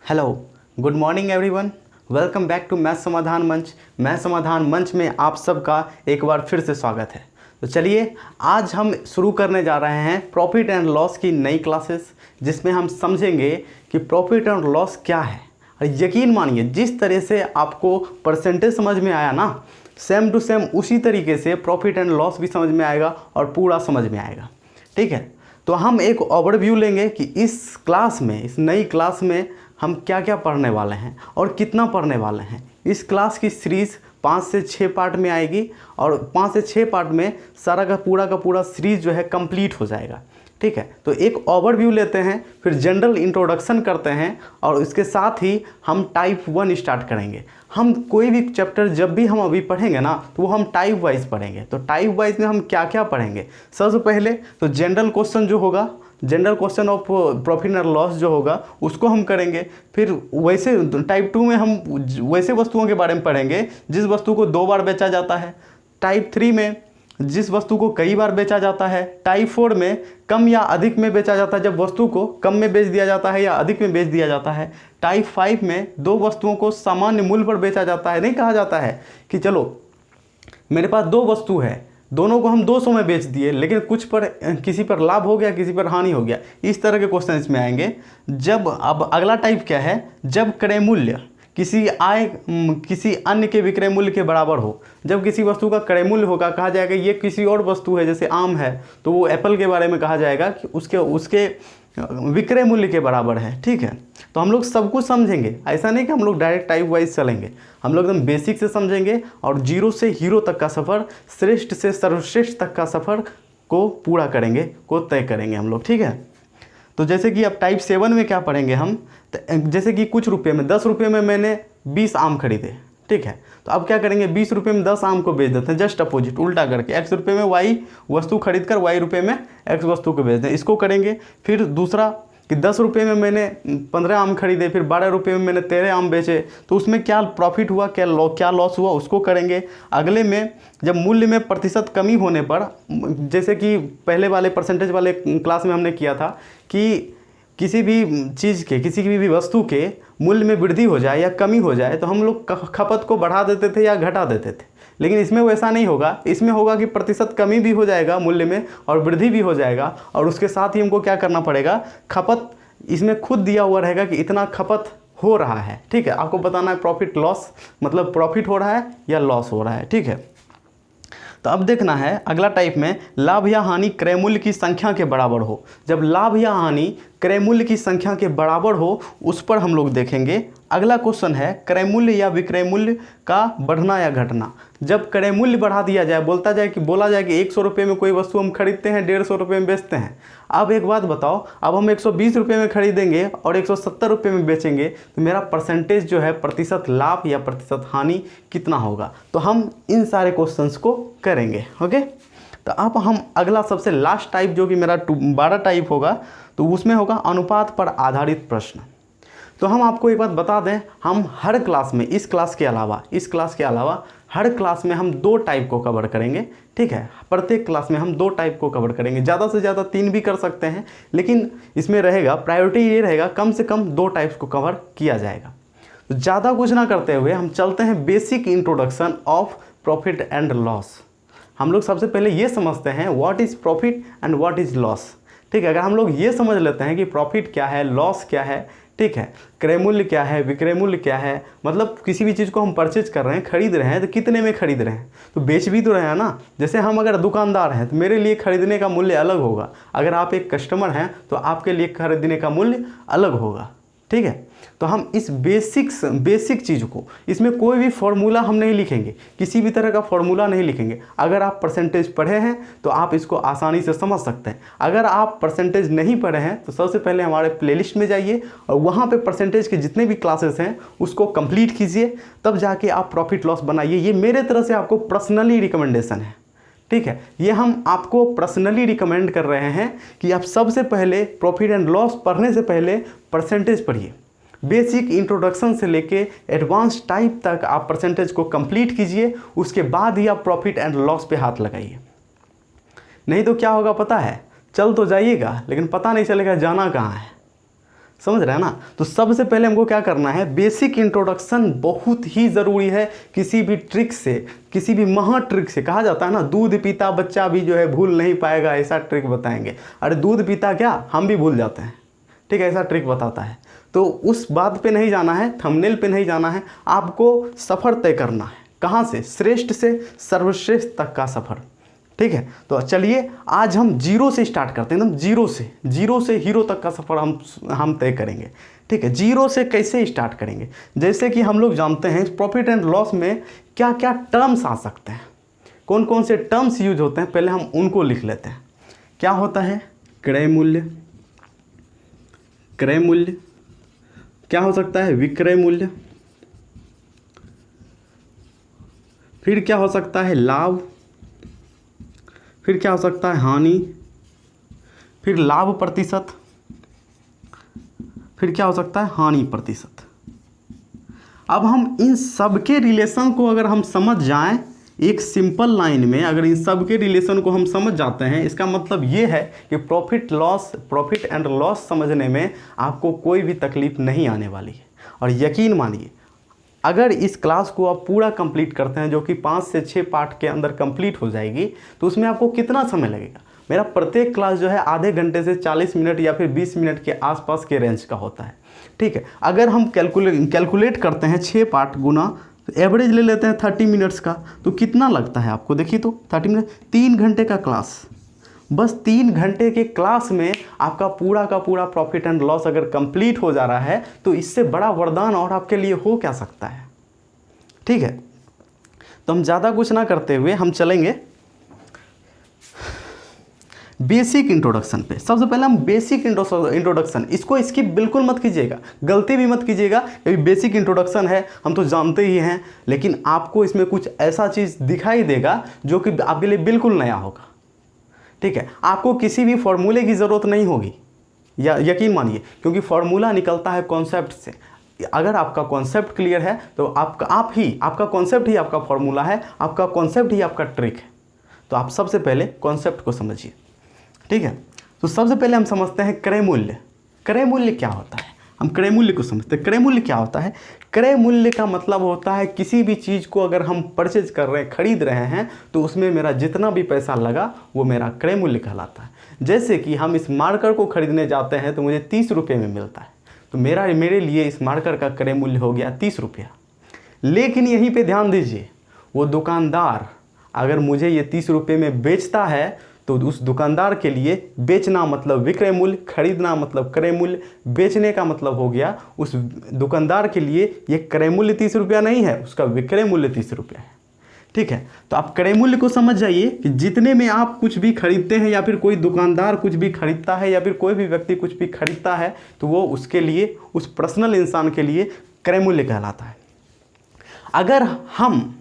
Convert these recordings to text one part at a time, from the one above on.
Hello, good morning everyone. Welcome back to math Samadhan Manch. Math Samadhan मंच में आप सबका एक बार फिर से स्वागत है। तो चलिए आज हम शुरू करने जा रहे हैं प्रॉफिट एंड लॉस की नई क्लासेस, जिसमें हम समझेंगे कि प्रॉफिट एंड लॉस क्या है। और यकीन मानिए जिस तरह से आपको परसेंटेज समझ में आया ना, सेम टू सेम उसी तरीके से प्रॉफिट एंड लॉस भी समझ में आएगा और पूरा समझ में आएगा। ठीक है, तो हम एक ओवरव्यू लेंगे कि इस क्लास में, इस नई क्लास में हम क्या क्या पढ़ने वाले हैं और कितना पढ़ने वाले हैं। इस क्लास की सीरीज़ 5 से 6 पार्ट में आएगी और 5 से 6 पार्ट में सारा का पूरा सीरीज़ जो है कंप्लीट हो जाएगा। ठीक है, तो एक ओवरव्यू लेते हैं, फिर जनरल इंट्रोडक्शन करते हैं और इसके साथ ही हम टाइप 1 स्टार्ट करेंगे। हम कोई भी चैप्टर जब भी हम अभी पढ़ेंगे ना, तो वो हम टाइप वाइज पढ़ेंगे। तो टाइप वाइज में हम क्या क्या पढ़ेंगे, सबसे पहले तो जनरल क्वेश्चन जो होगा, general question of profit and loss जो होगा उसको हम करेंगे। फिर वैसे टाइप 2 में हम वैसे वस्तुओं के बारे में पढ़ेंगे जिस वस्तु को 2 बार बेचा जाता है। टाइप 3 में जिस वस्तु को कई बार बेचा जाता है। टाइप 4 में कम या अधिक में बेचा जाता है, जब वस्तु को कम में बेच दिया जाता है या अधिक में बेच दिया जाता है। टाइप 5 में 2 वस्तुओं को सामान्य मूल्य पर बेचा जाता है। नहीं कहा जाता है कि चलो मेरे पास 2 वस्तु है, दोनों को हम 200 में बेच दिए, लेकिन कुछ पर किसी पर लाभ हो गया, किसी पर हानि हो गया। इस तरह के क्वेश्चन इसमें आएंगे। जब अब अगला टाइप क्या है, जब क्रय मूल्य किसी अन्य के विक्रय मूल्य के बराबर हो। जब किसी वस्तु का क्रय मूल्य होगा, कहा जाएगा ये किसी और वस्तु है, जैसे आम है तो वो एप्पल के बारे में कहा जाएगा कि उसके विक्रय मूल्य के बराबर है। ठीक है, तो हम लोग सब कुछ समझेंगे। ऐसा नहीं कि हम लोग डायरेक्ट टाइप वाइज चलेंगे, हम लोग एकदम बेसिक से समझेंगे और जीरो से हीरो तक का सफ़र, श्रेष्ठ से सर्वश्रेष्ठ तक का सफ़र को पूरा करेंगे, को तय करेंगे हम लोग। ठीक है, तो जैसे कि अब टाइप 7 में क्या पढ़ेंगे हम, तो जैसे कि कुछ रुपये में 10 रुपये में मैंने 20 आम खरीदे। ठीक है, तो अब क्या करेंगे, 20 रुपये में 10 आम को बेच देते हैं, जस्ट अपोजिट उल्टा करके। x रुपये में y वस्तु खरीद कर y रुपये में x वस्तु को बेच दें, इसको करेंगे। फिर दूसरा कि 10 रुपये में मैंने 15 आम खरीदे, फिर 12 रुपये में मैंने 13 आम बेचे, तो उसमें क्या प्रॉफिट हुआ, क्या लॉस हुआ, उसको करेंगे। अगले में जब मूल्य में प्रतिशत कमी होने पर, जैसे कि पहले वाले परसेंटेज वाले क्लास में हमने किया था कि किसी भी चीज़ के, किसी भी वस्तु के मूल्य में वृद्धि हो जाए या कमी हो जाए तो हम लोग खपत को बढ़ा देते थे या घटा देते थे। लेकिन इसमें वैसा नहीं होगा, इसमें होगा कि प्रतिशत कमी भी हो जाएगा मूल्य में और वृद्धि भी हो जाएगा, और उसके साथ ही हमको क्या करना पड़ेगा, खपत इसमें खुद दिया हुआ रहेगा कि इतना खपत हो रहा है। ठीक है, आपको बताना है प्रॉफिट लॉस, मतलब प्रॉफिट हो रहा है या लॉस हो रहा है। ठीक है, तो अब देखना है अगला टाइप में, लाभ या हानि क्रय मूल्य की संख्या के बराबर हो। जब लाभ या हानि क्रय मूल्य की संख्या के बराबर हो, उस पर हम लोग देखेंगे। अगला क्वेश्चन है क्रय मूल्य या विक्रय मूल्य का बढ़ना या घटना। जब क्रय मूल्य बढ़ा दिया जाए, बोला जाए कि 100 रुपये में कोई वस्तु हम खरीदते हैं, 150 रुपये में बेचते हैं। अब एक बात बताओ, अब हम 120 रुपये में खरीदेंगे और 170 रुपये में बेचेंगे, तो मेरा परसेंटेज जो है, प्रतिशत लाभ या प्रतिशत हानि कितना होगा। तो हम इन सारे क्वेश्चंस को करेंगे। ओके, तो अब हम अगला सबसे लास्ट टाइप जो कि मेरा 12 टाइप होगा, तो उसमें होगा अनुपात पर आधारित प्रश्न। तो हम आपको एक बात बता दें, हम हर क्लास में, इस क्लास के अलावा हर क्लास में हम 2 टाइप को कवर करेंगे। ठीक है, प्रत्येक क्लास में हम 2 टाइप को कवर करेंगे, ज़्यादा से ज़्यादा 3 भी कर सकते हैं, लेकिन इसमें रहेगा प्रायोरिटी ये रहेगा कम से कम 2 टाइप्स को कवर किया जाएगा। तो ज़्यादा कुछ ना करते हुए हम चलते हैं basic introduction of profit and loss. हम लोग सबसे पहले ये समझते हैं what is profit and what is loss. ठीक है, अगर हम लोग ये समझ लेते हैं कि प्रॉफिट क्या है, लॉस क्या है, ठीक है, क्रय मूल्य क्या है, विक्रय मूल्य क्या है, मतलब किसी भी चीज़ को हम परचेज कर रहे हैं, खरीद रहे हैं, तो कितने में खरीद रहे हैं, तो बेच भी तो रहे हैं ना। जैसे हम अगर दुकानदार हैं तो मेरे लिए खरीदने का मूल्य अलग होगा, अगर आप एक कस्टमर हैं तो आपके लिए खरीदने का मूल्य अलग होगा। ठीक है, तो हम इस बेसिक चीज़ को, इसमें कोई भी फॉर्मूला हम नहीं लिखेंगे, किसी भी तरह का फॉर्मूला नहीं लिखेंगे। अगर आप परसेंटेज पढ़े हैं तो आप इसको आसानी से समझ सकते हैं। अगर आप परसेंटेज नहीं पढ़े हैं तो सबसे पहले हमारे प्लेलिस्ट में जाइए और वहाँ पे परसेंटेज के जितने भी क्लासेस हैं उसको कंप्लीट कीजिए, तब जाके आप प्रॉफिट लॉस बनाइए। ये मेरे तरफ से आपको पर्सनली रिकमेंडेशन है। ठीक है, ये हम आपको पर्सनली रिकमेंड कर रहे हैं कि आप सबसे पहले प्रॉफिट एंड लॉस पढ़ने से पहले परसेंटेज पढ़िए। बेसिक इंट्रोडक्शन से लेके एडवांस टाइप तक आप परसेंटेज को कंप्लीट कीजिए, उसके बाद ही आप प्रॉफिट एंड लॉस पे हाथ लगाइए। नहीं तो क्या होगा पता है, चल तो जाइएगा लेकिन पता नहीं चलेगा जाना कहाँ है। समझ रहे हैं ना। तो सबसे पहले हमको क्या करना है, बेसिक इंट्रोडक्शन बहुत ही ज़रूरी है। किसी भी ट्रिक से, किसी भी महा ट्रिक से, कहा जाता है ना दूध पीता बच्चा भी जो है भूल नहीं पाएगा, ऐसा ट्रिक बताएंगे। अरे दूध पीता क्या, हम भी भूल जाते हैं, ठीक है, ऐसा ट्रिक बताता है। तो उस बात पे नहीं जाना है, थंबनेल पे नहीं जाना है, आपको सफ़र तय करना है। कहाँ से, श्रेष्ठ से सर्वश्रेष्ठ तक का सफ़र, ठीक है। तो चलिए आज हम जीरो से स्टार्ट करते हैं, एकदम जीरो से हीरो तक का सफ़र हम तय करेंगे, ठीक है। जीरो से कैसे स्टार्ट करेंगे, जैसे कि हम लोग जानते हैं प्रॉफिट एंड लॉस में क्या क्या टर्म्स आ सकते हैं, कौन कौन से टर्म्स यूज होते हैं, पहले हम उनको लिख लेते हैं। क्या होता है, क्रय मूल्य, क्रय मूल्य, क्या हो सकता है, विक्रय मूल्य, फिर क्या हो सकता है, लाभ, फिर क्या हो सकता है, हानि, फिर लाभ प्रतिशत, फिर क्या हो सकता है, हानि प्रतिशत। अब हम इन सब के रिलेशन को अगर हम समझ जाएं एक सिंपल लाइन में, अगर इन सब के रिलेशन को हम समझ जाते हैं, इसका मतलब ये है कि प्रॉफिट एंड लॉस समझने में आपको कोई भी तकलीफ नहीं आने वाली है। और यकीन मानिए, अगर इस क्लास को आप पूरा कंप्लीट करते हैं, जो कि 5 से 6 पार्ट के अंदर कंप्लीट हो जाएगी, तो उसमें आपको कितना समय लगेगा। मेरा प्रत्येक क्लास जो है आधे घंटे से 40 मिनट या फिर 20 मिनट के आसपास के रेंज का होता है, ठीक है। अगर हम कैलकुलेट करते हैं 6 पार्ट गुना, तो एवरेज ले लेते हैं 30 मिनट्स का, तो कितना लगता है आपको, देखिए तो 30 मिनट, 3 घंटे का क्लास। बस 3 घंटे के क्लास में आपका पूरा का पूरा प्रॉफिट एंड लॉस अगर कंप्लीट हो जा रहा है, तो इससे बड़ा वरदान और आपके लिए हो क्या सकता है, ठीक है। तो हम ज़्यादा कुछ ना करते हुए हम चलेंगे बेसिक इंट्रोडक्शन पे। सबसे पहले हम बेसिक इंट्रोडक्शन, इसको स्किप बिल्कुल मत कीजिएगा, गलती भी मत कीजिएगा, क्योंकि बेसिक इंट्रोडक्शन है, हम तो जानते ही हैं, लेकिन आपको इसमें कुछ ऐसा चीज़ दिखाई देगा जो कि आपके लिए बिल्कुल नया होगा, ठीक है। आपको किसी भी फॉर्मूले की ज़रूरत नहीं होगी, या यकीन मानिए, क्योंकि फॉर्मूला निकलता है कॉन्सेप्ट से। अगर आपका कॉन्सेप्ट क्लियर है तो आपका कॉन्सेप्ट ही आपका फॉर्मूला है, आपका कॉन्सेप्ट ही आपका ट्रिक है। तो आप सबसे पहले कॉन्सेप्ट को समझिए, ठीक है। तो सबसे पहले हम समझते हैं क्रय मूल्य। क्रय मूल्य क्या होता है, हम क्रय मूल्य को समझते हैं। क्रय मूल्य क्या होता है, क्रय मूल्य का मतलब होता है किसी भी चीज़ को अगर हम परचेज कर रहे हैं, खरीद रहे हैं, तो उसमें मेरा जितना भी पैसा लगा वो मेरा क्रय मूल्य कहलाता है। जैसे कि हम इस मार्कर को खरीदने जाते हैं तो मुझे 30 रुपये में मिलता है, तो मेरे लिए इस मार्कर का क्रय मूल्य हो गया 30 रुपया। लेकिन यहीं पे ध्यान दीजिए, वो दुकानदार अगर मुझे ये 30 रुपये में बेचता है, तो उस दुकानदार के लिए बेचना मतलब विक्रय मूल्य, खरीदना मतलब क्रय मूल्य। बेचने का मतलब हो गया उस दुकानदार के लिए ये क्रय मूल्य 30 रुपया नहीं है, उसका विक्रय मूल्य 30 रुपया है, ठीक है। तो आप क्रय मूल्य को समझ जाइए कि जितने में आप कुछ भी खरीदते हैं, या फिर कोई दुकानदार कुछ भी खरीदता है, या फिर कोई भी व्यक्ति कुछ भी खरीदता है, तो वो उसके लिए, उस पर्सनल इंसान के लिए क्रय मूल्य कहलाता है। अगर हम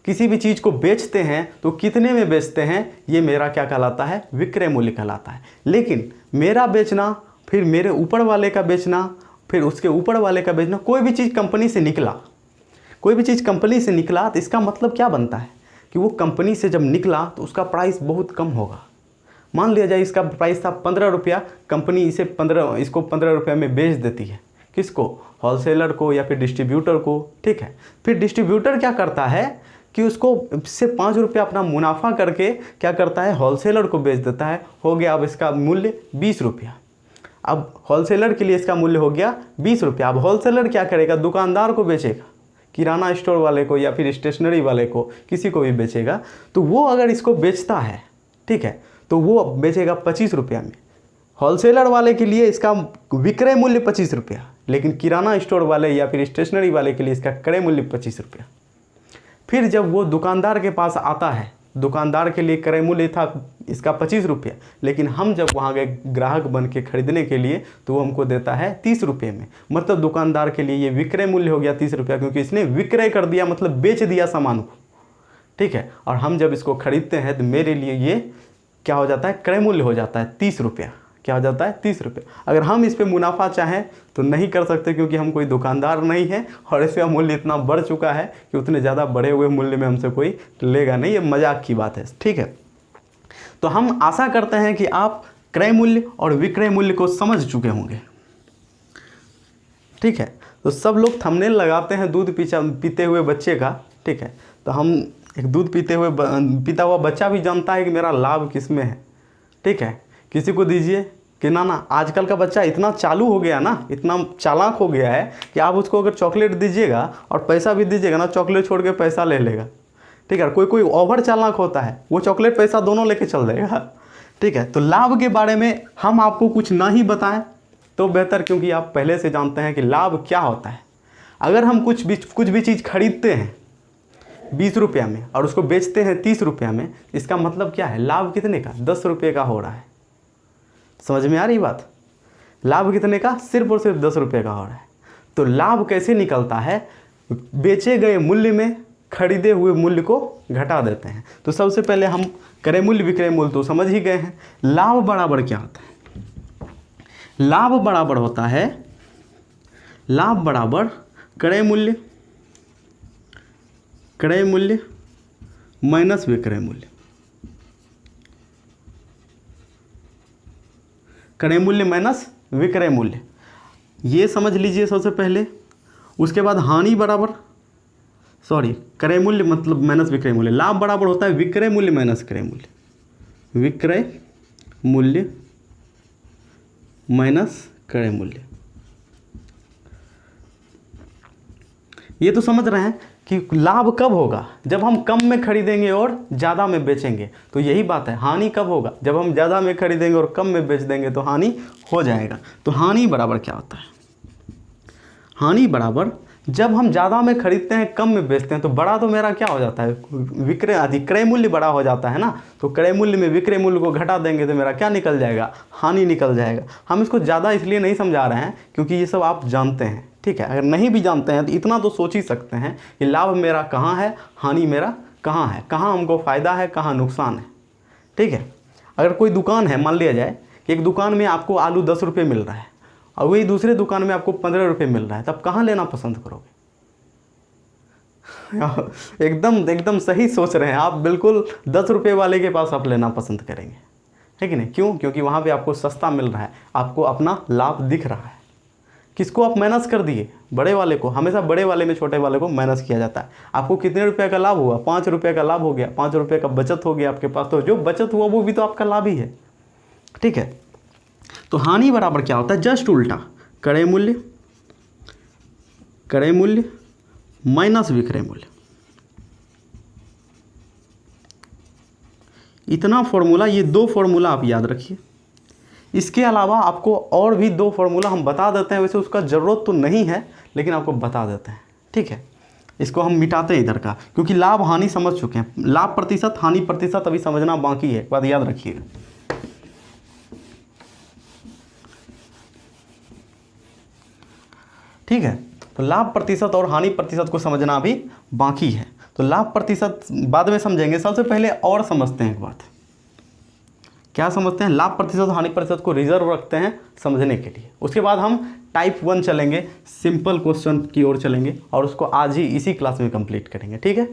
किसी भी चीज़ को बेचते हैं तो कितने में बेचते हैं, ये मेरा क्या कहलाता है, विक्रय मूल्य कहलाता है। लेकिन मेरा बेचना, फिर मेरे ऊपर वाले का बेचना, फिर उसके ऊपर वाले का बेचना, कोई भी चीज़ कंपनी से निकला, तो इसका मतलब क्या बनता है कि वो कंपनी से जब निकला तो उसका प्राइस बहुत कम होगा। मान लिया जाए इसका प्राइस था 15 रुपया, कंपनी इसको 15 रुपये में बेच देती है, किसको, होलसेलर को या फिर डिस्ट्रीब्यूटर को, ठीक है। फिर डिस्ट्रीब्यूटर क्या करता है कि उसको इससे 5 रुपया अपना मुनाफा करके क्या करता है, होलसेलर को बेच देता है। हो गया अब इसका मूल्य 20 रुपया। अब होलसेलर के लिए इसका मूल्य हो गया 20 रुपया। अब होलसेलर क्या करेगा, दुकानदार को बेचेगा, किराना स्टोर वाले को या फिर स्टेशनरी वाले को, किसी को भी बेचेगा। तो वो अगर इसको बेचता है, ठीक है, तो वो बेचेगा 25 रुपया में। होलसेलर वाले के लिए इसका विक्रय मूल्य 25 रुपया, लेकिन किराना स्टोर वाले या फिर स्टेशनरी वाले के लिए इसका क्रय मूल्य 25 रुपया। फिर जब वो दुकानदार के पास आता है, दुकानदार के लिए क्रय मूल्य था इसका 25 रुपया, लेकिन हम जब वहाँ गए ग्राहक बन के खरीदने के लिए, तो वो हमको देता है 30 रुपये में। मतलब दुकानदार के लिए ये विक्रय मूल्य हो गया 30 रुपया, क्योंकि इसने विक्रय कर दिया, मतलब बेच दिया सामान को, ठीक है। और हम जब इसको खरीदते हैं तो मेरे लिए ये क्या हो जाता है, क्रय मूल्य हो जाता है 30 रुपया। क्या हो जाता है, 30 रुपये। अगर हम इस पर मुनाफा चाहें तो नहीं कर सकते, क्योंकि हम कोई दुकानदार नहीं है, और इसका मूल्य इतना बढ़ चुका है कि उतने ज़्यादा बढ़े हुए मूल्य में हमसे कोई लेगा नहीं, ये मजाक की बात है, ठीक है। तो हम आशा करते हैं कि आप क्रय मूल्य और विक्रय मूल्य को समझ चुके होंगे। ठीक है। तो सब लोग थंबनेल लगाते हैं दूध पीते हुए बच्चे का, ठीक है। तो हम एक दूध पीता हुआ बच्चा भी जानता है कि मेरा लाभ किस में है, ठीक है। किसी को दीजिए कि ना आजकल का बच्चा इतना चालू हो गया ना, इतना चालाक हो गया है कि आप उसको अगर चॉकलेट दीजिएगा और पैसा भी दीजिएगा ना, चॉकलेट छोड़ के पैसा ले लेगा, ठीक है। कोई ओवर चालाक होता है, वो चॉकलेट पैसा दोनों लेके चल जाएगा, ठीक है। तो लाभ के बारे में हम आपको कुछ ना ही बताएं तो बेहतर, क्योंकि आप पहले से जानते हैं कि लाभ क्या होता है। अगर हम कुछ भी चीज़ खरीदते हैं 20 रुपया में और उसको बेचते हैं 30 रुपया में, इसका मतलब क्या है, लाभ कितने का, 10 रुपये का हो रहा है। समझ में आ रही बात, लाभ कितने का, सिर्फ और सिर्फ 10 रुपये का हो रहा है। तो लाभ कैसे निकलता है, बेचे गए मूल्य में खरीदे हुए मूल्य को घटा देते हैं। तो सबसे पहले हम क्रय मूल्य विक्रय मूल्य तो समझ ही गए हैं। लाभ बराबर क्या होता है, लाभ बराबर होता है, लाभ बराबर क्रय मूल्य माइनस विक्रय मूल्य। क्रय मूल्य माइनस विक्रय मूल्य, ये समझ लीजिए सबसे पहले। उसके बाद हानि बराबर, क्रय मूल्य मतलब माइनस विक्रय मूल्य। लाभ बराबर होता है विक्रय मूल्य माइनस क्रय मूल्य, विक्रय मूल्य माइनस क्रय मूल्य। ये तो समझ रहे हैं कि लाभ कब होगा, जब हम कम में खरीदेंगे और ज़्यादा में बेचेंगे। तो यही बात है, हानि कब होगा, जब हम ज़्यादा में खरीदेंगे और कम में बेच देंगे तो हानि हो जाएगा। तो हानि बराबर क्या होता है, हानि बराबर जब हम ज़्यादा में खरीदते हैं कम में बेचते हैं तो बड़ा तो मेरा क्या हो जाता है, क्रय मूल्य बड़ा हो जाता है ना। तो क्रय मूल्य में विक्रय मूल्य को घटा देंगे तो मेरा क्या निकल जाएगा, हानि निकल जाएगा। हम इसको ज़्यादा इसलिए नहीं समझा रहे हैं क्योंकि ये सब आप जानते हैं, ठीक है। अगर नहीं भी जानते हैं तो इतना तो सोच ही सकते हैं कि लाभ मेरा कहाँ है, हानि मेरा कहाँ है, कहाँ हमको फ़ायदा है, कहाँ नुकसान है, ठीक है। अगर कोई दुकान है, मान लिया जाए कि एक दुकान में आपको आलू 10 रुपये मिल रहा है और वही दूसरे दुकान में आपको 15 रुपये मिल रहा है, तब कहाँ लेना पसंद करोगे? एकदम सही सोच रहे हैं आप, बिल्कुल 10 रुपये वाले के पास आप लेना पसंद करेंगे, है कि नहीं? क्यों? क्योंकि वहाँ पे आपको सस्ता मिल रहा है, आपको अपना लाभ दिख रहा है। किसको आप माइनस कर दिए? बड़े वाले को। हमेशा बड़े वाले में छोटे वाले को माइनस किया जाता है। आपको कितने रुपए का लाभ हुआ? 5 रुपये का लाभ हो गया, 5 रुपये का बचत हो गया आपके पास। तो जो बचत हुआ वो भी तो आपका लाभ ही है, ठीक है। तो हानि बराबर क्या होता है? जस्ट उल्टा, क्रय मूल्य माइनस विक्रय मूल्य। इतना फॉर्मूला, ये 2 फॉर्मूला आप याद रखिए। इसके अलावा आपको और भी 2 फॉर्मूला हम बता देते हैं, वैसे उसका ज़रूरत तो नहीं है लेकिन आपको बता देते हैं, ठीक है। इसको हम मिटाते हैं इधर का, क्योंकि लाभ हानि समझ चुके हैं। लाभ प्रतिशत, हानि प्रतिशत अभी समझना बाकी है, एक बात याद रखिएगा। ठीक है, तो लाभ प्रतिशत और हानि प्रतिशत को समझना अभी बाकी है। तो लाभ प्रतिशत बाद में समझेंगे, सबसे पहले और समझते हैं एक बात। क्या समझते हैं? लाभ प्रतिशत हानि प्रतिशत को रिजर्व रखते हैं समझने के लिए। उसके बाद हम टाइप 1 चलेंगे, सिंपल क्वेश्चन की ओर चलेंगे और उसको आज ही इसी क्लास में कंप्लीट करेंगे, ठीक है।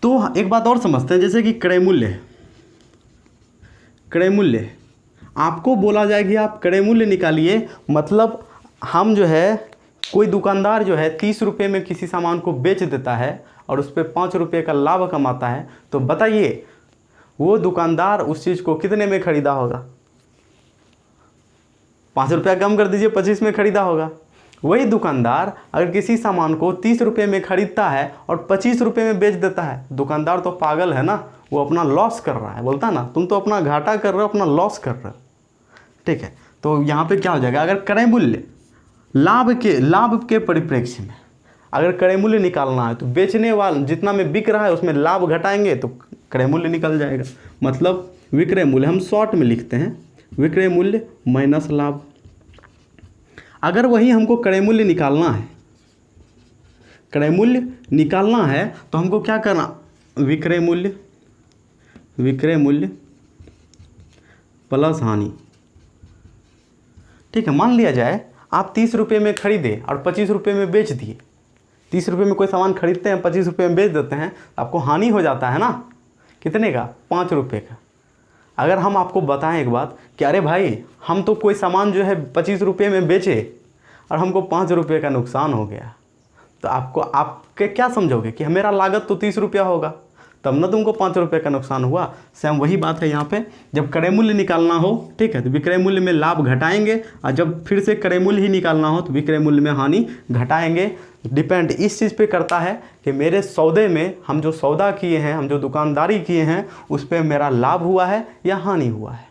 तो एक बात और समझते हैं, जैसे कि क्रय मूल्य आपको बोला जाए कि आप क्रय मूल्य निकालिए, मतलब हम जो है, कोई दुकानदार जो है 30 रुपये में किसी सामान को बेच देता है और उस पर 5 रुपये का लाभ कमाता है, तो बताइए वो दुकानदार उस चीज़ को कितने में खरीदा होगा? 5 रुपया कम कर दीजिए, 25 में खरीदा होगा। वही दुकानदार अगर किसी सामान को 30 रुपये में खरीदता है और 25 रुपये में बेच देता है, दुकानदार तो पागल है ना, वो अपना लॉस कर रहा है। बोलता ना, तुम तो अपना घाटा कर रहे हो, अपना लॉस कर रहे हो, ठीक है। तो यहाँ पे क्या हो जाएगा? अगर क्रय मूल्य लाभ के परिप्रेक्ष्य में अगर क्रय मूल्य निकालना है तो बेचने वाला जितना में बिक रहा है उसमें लाभ घटाएंगे तो क्रय मूल्य निकल जाएगा। मतलब विक्रय मूल्य, हम शॉर्ट में लिखते हैं विक्रय मूल्य माइनस लाभ। अगर वही हमको क्रय मूल्य निकालना है तो हमको क्या करना? विक्रय मूल्य प्लस हानि, ठीक है। मान लिया जाए आप 30 रुपये में खरीदे और 25 रुपये में बेच दिए। 30 रुपये में कोई सामान खरीदते हैं, 25 रुपये में बेच देते हैं, आपको हानि हो जाता है ना। कितने का? 5 रुपये का। अगर हम आपको बताएं एक बात कि अरे भाई, हम तो कोई सामान जो है 25 रुपये में बेचे और हमको 5 रुपये का नुकसान हो गया, तो आपके क्या समझोगे कि मेरा लागत तो 30 रुपया होगा, तब ना तुमको 5 रुपये का नुकसान हुआ। सेम वही बात है यहाँ पे, जब क्रय मूल्य निकालना हो, ठीक है, तो विक्रय मूल्य में लाभ घटाएंगे, और जब फिर से क्रय मूल्य ही निकालना हो तो विक्रय मूल्य में हानि घटाएंगे। डिपेंड इस चीज़ पे करता है कि मेरे सौदे में, हम जो सौदा किए हैं, हम जो दुकानदारी किए हैं, उस पर मेरा लाभ हुआ है या हानि हुआ है।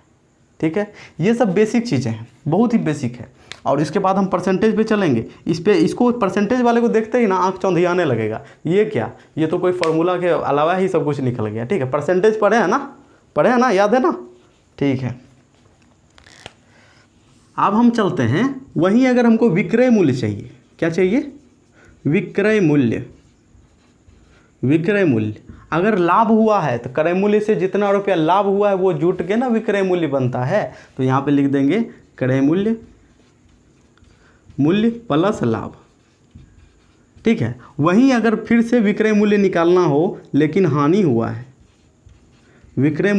ठीक है, ये सब बेसिक चीज़ें हैं, बहुत ही बेसिक है। और इसके बाद हम परसेंटेज पे चलेंगे। इसको परसेंटेज वाले को देखते ही ना आँख चौंधियाने लगेगा, ये क्या, ये तो कोई फार्मूला के अलावा ही सब कुछ निकल गया। ठीक है, परसेंटेज पढ़े हैं ना, याद है ना? ठीक है, अब हम चलते हैं वहीं। अगर हमको विक्रय मूल्य चाहिए, क्या चाहिए? विक्रय मूल्य। अगर लाभ हुआ है तो क्रय मूल्य से जितना रुपया लाभ हुआ है वो जुट के ना विक्रय मूल्य बनता है। तो यहाँ पे लिख देंगे क्रय मूल्य प्लस लाभ। ठीक है, वहीं अगर फिर से विक्रय मूल्य निकालना हो लेकिन हानि हुआ है, विक्रय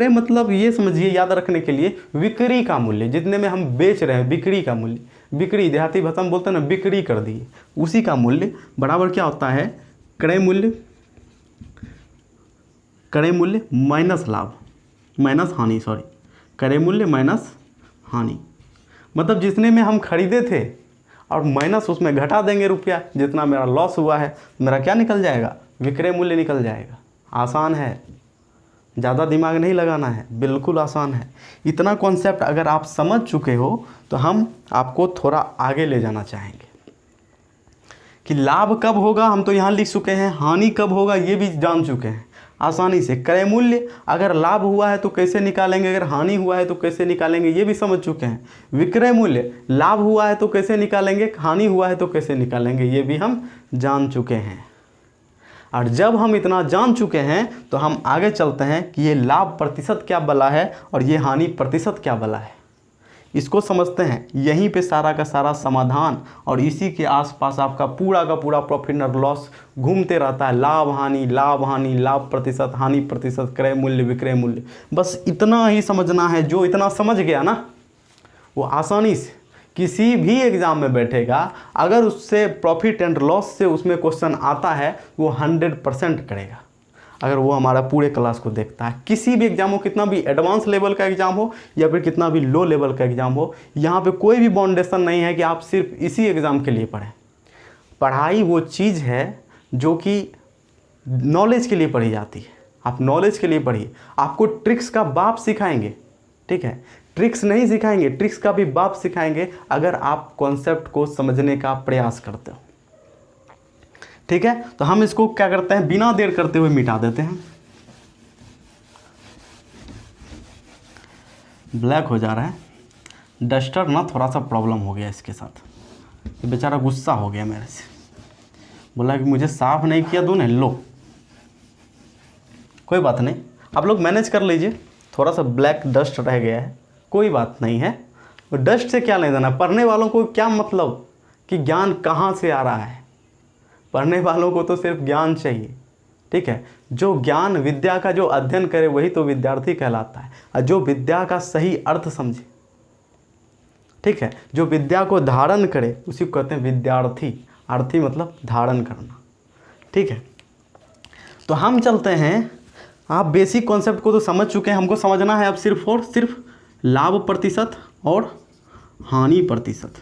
मतलब ये समझिए, याद रखने के लिए, बिक्री का मूल्य, जितने में हम बेच रहे हैं, बिक्री का मूल्य, बिक्री देहाती भाषा में बोलते हैं ना, बिक्री कर दिए, उसी का मूल्य बराबर क्या होता है? क्रय मूल्य माइनस लाभ, माइनस हानि, सॉरी, क्रय मूल्य माइनस हानि। मतलब जितने में हम खरीदे थे और माइनस उसमें घटा देंगे रुपया, जितना मेरा लॉस हुआ है, मेरा क्या निकल जाएगा? विक्रय मूल्य निकल जाएगा। आसान है, ज़्यादा दिमाग नहीं लगाना है, बिल्कुल आसान है। इतना कॉन्सेप्ट अगर आप समझ चुके हो तो हम आपको थोड़ा आगे ले जाना चाहेंगे कि लाभ कब होगा, हम तो यहाँ लिख चुके हैं, हानि कब होगा ये भी जान चुके हैं आसानी से। क्रय मूल्य अगर लाभ हुआ है तो कैसे निकालेंगे, अगर हानि हुआ है तो कैसे निकालेंगे ये भी समझ चुके हैं। विक्रय मूल्य लाभ हुआ है तो कैसे निकालेंगे, हानि हुआ है तो कैसे निकालेंगे ये भी हम जान चुके हैं। और जब हम इतना जान चुके हैं तो हम आगे चलते हैं कि ये लाभ प्रतिशत क्या बला है और ये हानि प्रतिशत क्या बला है, इसको समझते हैं। यहीं पे सारा का सारा समाधान और इसी के आसपास आपका पूरा का पूरा प्रॉफिट और लॉस घूमते रहता है। लाभ हानि, लाभ प्रतिशत, हानि प्रतिशत, क्रय मूल्य, विक्रय मूल्य, बस इतना ही समझना है। जो इतना समझ गया ना वो आसानी से किसी भी एग्ज़ाम में बैठेगा। अगर उससे प्रॉफिट एंड लॉस से उसमें क्वेश्चन आता है वो 100% करेगा, अगर वो हमारा पूरे क्लास को देखता है। किसी भी एग्जाम हो, कितना भी एडवांस लेवल का एग्जाम हो या फिर कितना भी लो लेवल का एग्जाम हो, यहाँ पे कोई भी बाउंडेशन नहीं है कि आप सिर्फ इसी एग्ज़ाम के लिए पढ़ें। पढ़ाई वो चीज़ है जो कि नॉलेज के लिए पढ़ी जाती है। आप नॉलेज के लिए पढ़िए, आपको ट्रिक्स का बाप सिखाएंगे, ठीक है, ट्रिक्स नहीं सिखाएंगे, ट्रिक्स का भी बाप सिखाएंगे अगर आप कॉन्सेप्ट को समझने का प्रयास करते हो। ठीक है, तो हम इसको क्या करते हैं, बिना देर करते हुए मिटा देते हैं। ब्लैक हो जा रहा है, डस्टर ना थोड़ा सा प्रॉब्लम हो गया इसके साथ, ये बेचारा गुस्सा हो गया मेरे से, बोला कि मुझे साफ नहीं किया तूने, लो कोई बात नहीं, आप लोग मैनेज कर लीजिए। थोड़ा सा ब्लैक डस्ट रह गया है, कोई बात नहीं है, डस्ट से क्या नहीं देना। पढ़ने वालों को क्या मतलब कि ज्ञान कहाँ से आ रहा है, पढ़ने वालों को तो सिर्फ ज्ञान चाहिए। ठीक है, जो ज्ञान विद्या का जो अध्ययन करे वही तो विद्यार्थी कहलाता है, और जो विद्या का सही अर्थ समझे, ठीक है, जो विद्या को धारण करे उसी को कहते हैं विद्यार्थी। अर्थी मतलब धारण करना। ठीक है, तो हम चलते हैं, आप बेसिक कॉन्सेप्ट को तो समझ चुके हैं, हमको समझना है अब सिर्फ और सिर्फ लाभ प्रतिशत और हानि प्रतिशत।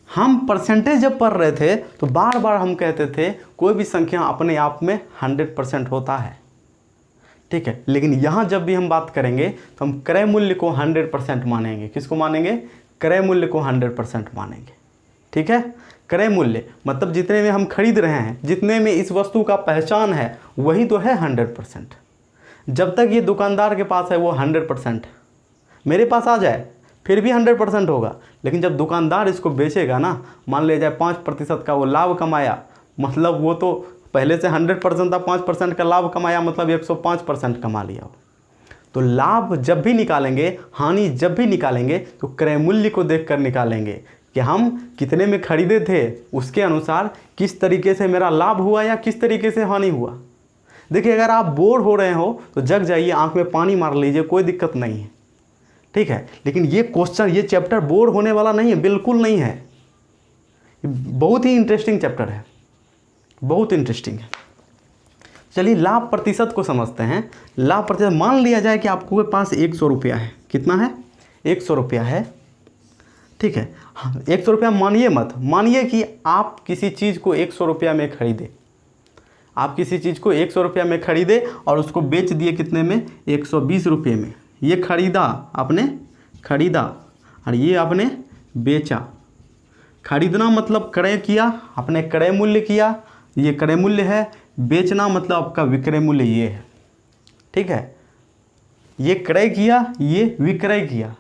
हम परसेंटेज जब पढ़ रहे थे तो बार बार हम कहते थे कोई भी संख्या अपने आप में 100% होता है। ठीक है, लेकिन यहाँ जब भी हम बात करेंगे तो हम क्रय मूल्य को 100% मानेंगे। किसको मानेंगे? क्रय मूल्य को 100% मानेंगे। ठीक है, क्रय मूल्य मतलब जितने में हम खरीद रहे हैं, जितने में इस वस्तु का पहचान है वही तो है 100%। जब तक ये दुकानदार के पास है वो 100%, मेरे पास आ जाए फिर भी 100% होगा। लेकिन जब दुकानदार इसको बेचेगा ना, मान लिया जाए 5% का वो लाभ कमाया, मतलब वो तो पहले से 100% था, 5% का लाभ कमाया मतलब 105% कमा लिया। तो लाभ जब भी निकालेंगे, हानि जब भी निकालेंगे तो क्रय मूल्य को देखकर निकालेंगे कि हम कितने में खरीदे थे, उसके अनुसार किस तरीके से मेरा लाभ हुआ या किस तरीके से हानि हुआ। देखिए, अगर आप बोर हो रहे हो तो जग जाइए, आंख में पानी मार लीजिए, कोई दिक्कत नहीं है। ठीक है। लेकिन ये क्वेश्चन, ये चैप्टर बोर होने वाला नहीं है, बिल्कुल नहीं है। बहुत ही इंटरेस्टिंग चैप्टर है, बहुत इंटरेस्टिंग है। चलिए लाभ प्रतिशत को समझते हैं। लाभ प्रतिशत, मान लिया जाए कि आपके पास 100 रुपया है। कितना है? 100 रुपया है, ठीक है। 100 रुपया मानिए मत, मानिए कि आप किसी चीज़ को 100 रुपया में खरीदे, आप किसी चीज़ को 100 रुपया में खरीदे और उसको बेच दिए कितने में? 120 रुपये में। ये खरीदा, आपने खरीदा और ये आपने बेचा। खरीदना मतलब क्रय किया, आपने क्रय मूल्य किया, ये क्रय मूल्य है। बेचना मतलब आपका विक्रय मूल्य ये है, ठीक है। ये क्रय किया, ये विक्रय किया,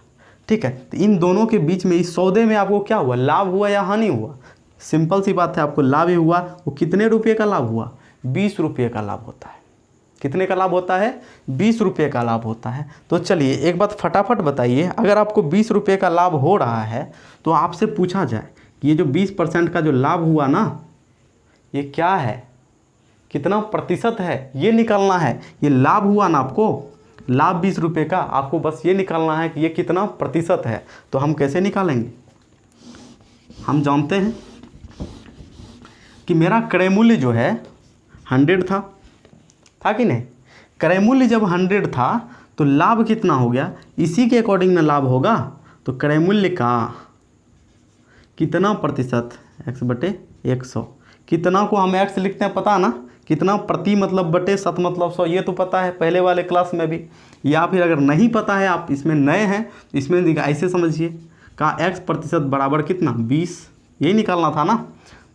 ठीक है। तो इन दोनों के बीच में, इस सौदे में आपको क्या हुआ? लाभ हुआ या हानि हुआ? सिंपल सी बात है, आपको लाभ ही हुआ। वो कितने रुपये का लाभ हुआ? 20 रुपये का लाभ होता है। कितने का लाभ होता है? 20 रुपये का लाभ होता है। तो चलिए एक बात फटाफट बताइए, अगर आपको 20 रुपये का लाभ हो रहा है तो आपसे पूछा जाए कि ये जो 20% का जो लाभ हुआ ना, ये क्या है, कितना प्रतिशत है, ये निकालना है। ये लाभ हुआ ना आपको, लाभ 20 रुपये का, आपको बस ये निकालना है कि ये कितना प्रतिशत है। तो हम कैसे निकालेंगे? हम जानते हैं कि मेरा क्रय मूल्य जो है 100 था कि नहीं? क्रय मूल्य जब 100 था तो लाभ कितना हो गया? इसी के अकॉर्डिंग में लाभ होगा। तो क्रय मूल्य का कितना प्रतिशत? x/100। कितना को हम x लिखते हैं पता ना? कितना प्रति मतलब बटे शत मतलब 100, ये तो पता है पहले वाले क्लास में भी। या फिर अगर नहीं पता है, आप इसमें नए हैं, इसमें ऐसे समझिए का x प्रतिशत बराबर कितना? 20, यही निकालना था ना।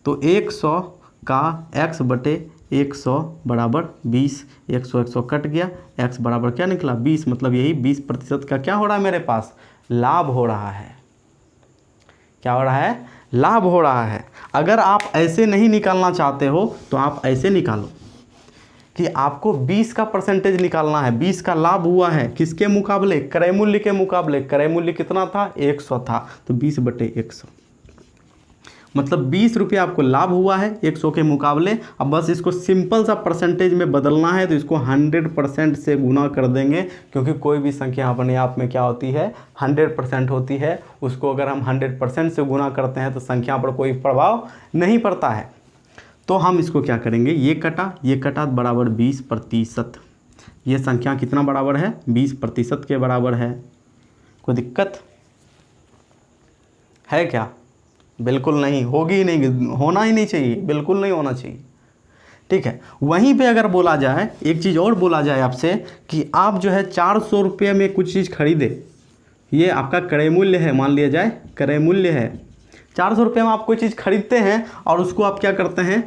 तो 100 का x/100 बराबर 20। 100 कट गया, x बराबर क्या निकला? 20। मतलब यही 20% का क्या हो रहा है मेरे पास? लाभ हो रहा है। क्या हो रहा है? लाभ हो रहा है। अगर आप ऐसे नहीं निकालना चाहते हो तो आप ऐसे निकालो कि आपको 20 का परसेंटेज निकालना है। 20 का लाभ हुआ है किसके मुकाबले? क्रय मूल्य के मुकाबले। क्रय मूल्य कितना था? 100 था, तो 20/100 मतलब 20 रुपये आपको लाभ हुआ है 100 के मुकाबले। अब बस इसको सिंपल सा परसेंटेज में बदलना है, तो इसको 100% से गुना कर देंगे, क्योंकि कोई भी संख्या अपने आप में क्या होती है? 100% होती है। उसको अगर हम 100% से गुना करते हैं तो संख्या पर कोई प्रभाव नहीं पड़ता है। तो हम इसको क्या करेंगे? ये कटा बराबर 20%। ये संख्या कितना बराबर है? 20% के बराबर है। कोई दिक्कत है क्या? बिल्कुल नहीं, होगी ही नहीं, होना ही नहीं चाहिए, बिल्कुल नहीं होना चाहिए, ठीक है। वहीं पे अगर बोला जाए, एक चीज़ और बोला जाए आपसे कि आप जो है 400 रुपये में कुछ चीज़ खरीदे, ये आपका क्रय मूल्य है, मान लिया जाए क्रय मूल्य है। 400 रुपये में आप कोई चीज़ खरीदते हैं और उसको आप क्या करते हैं?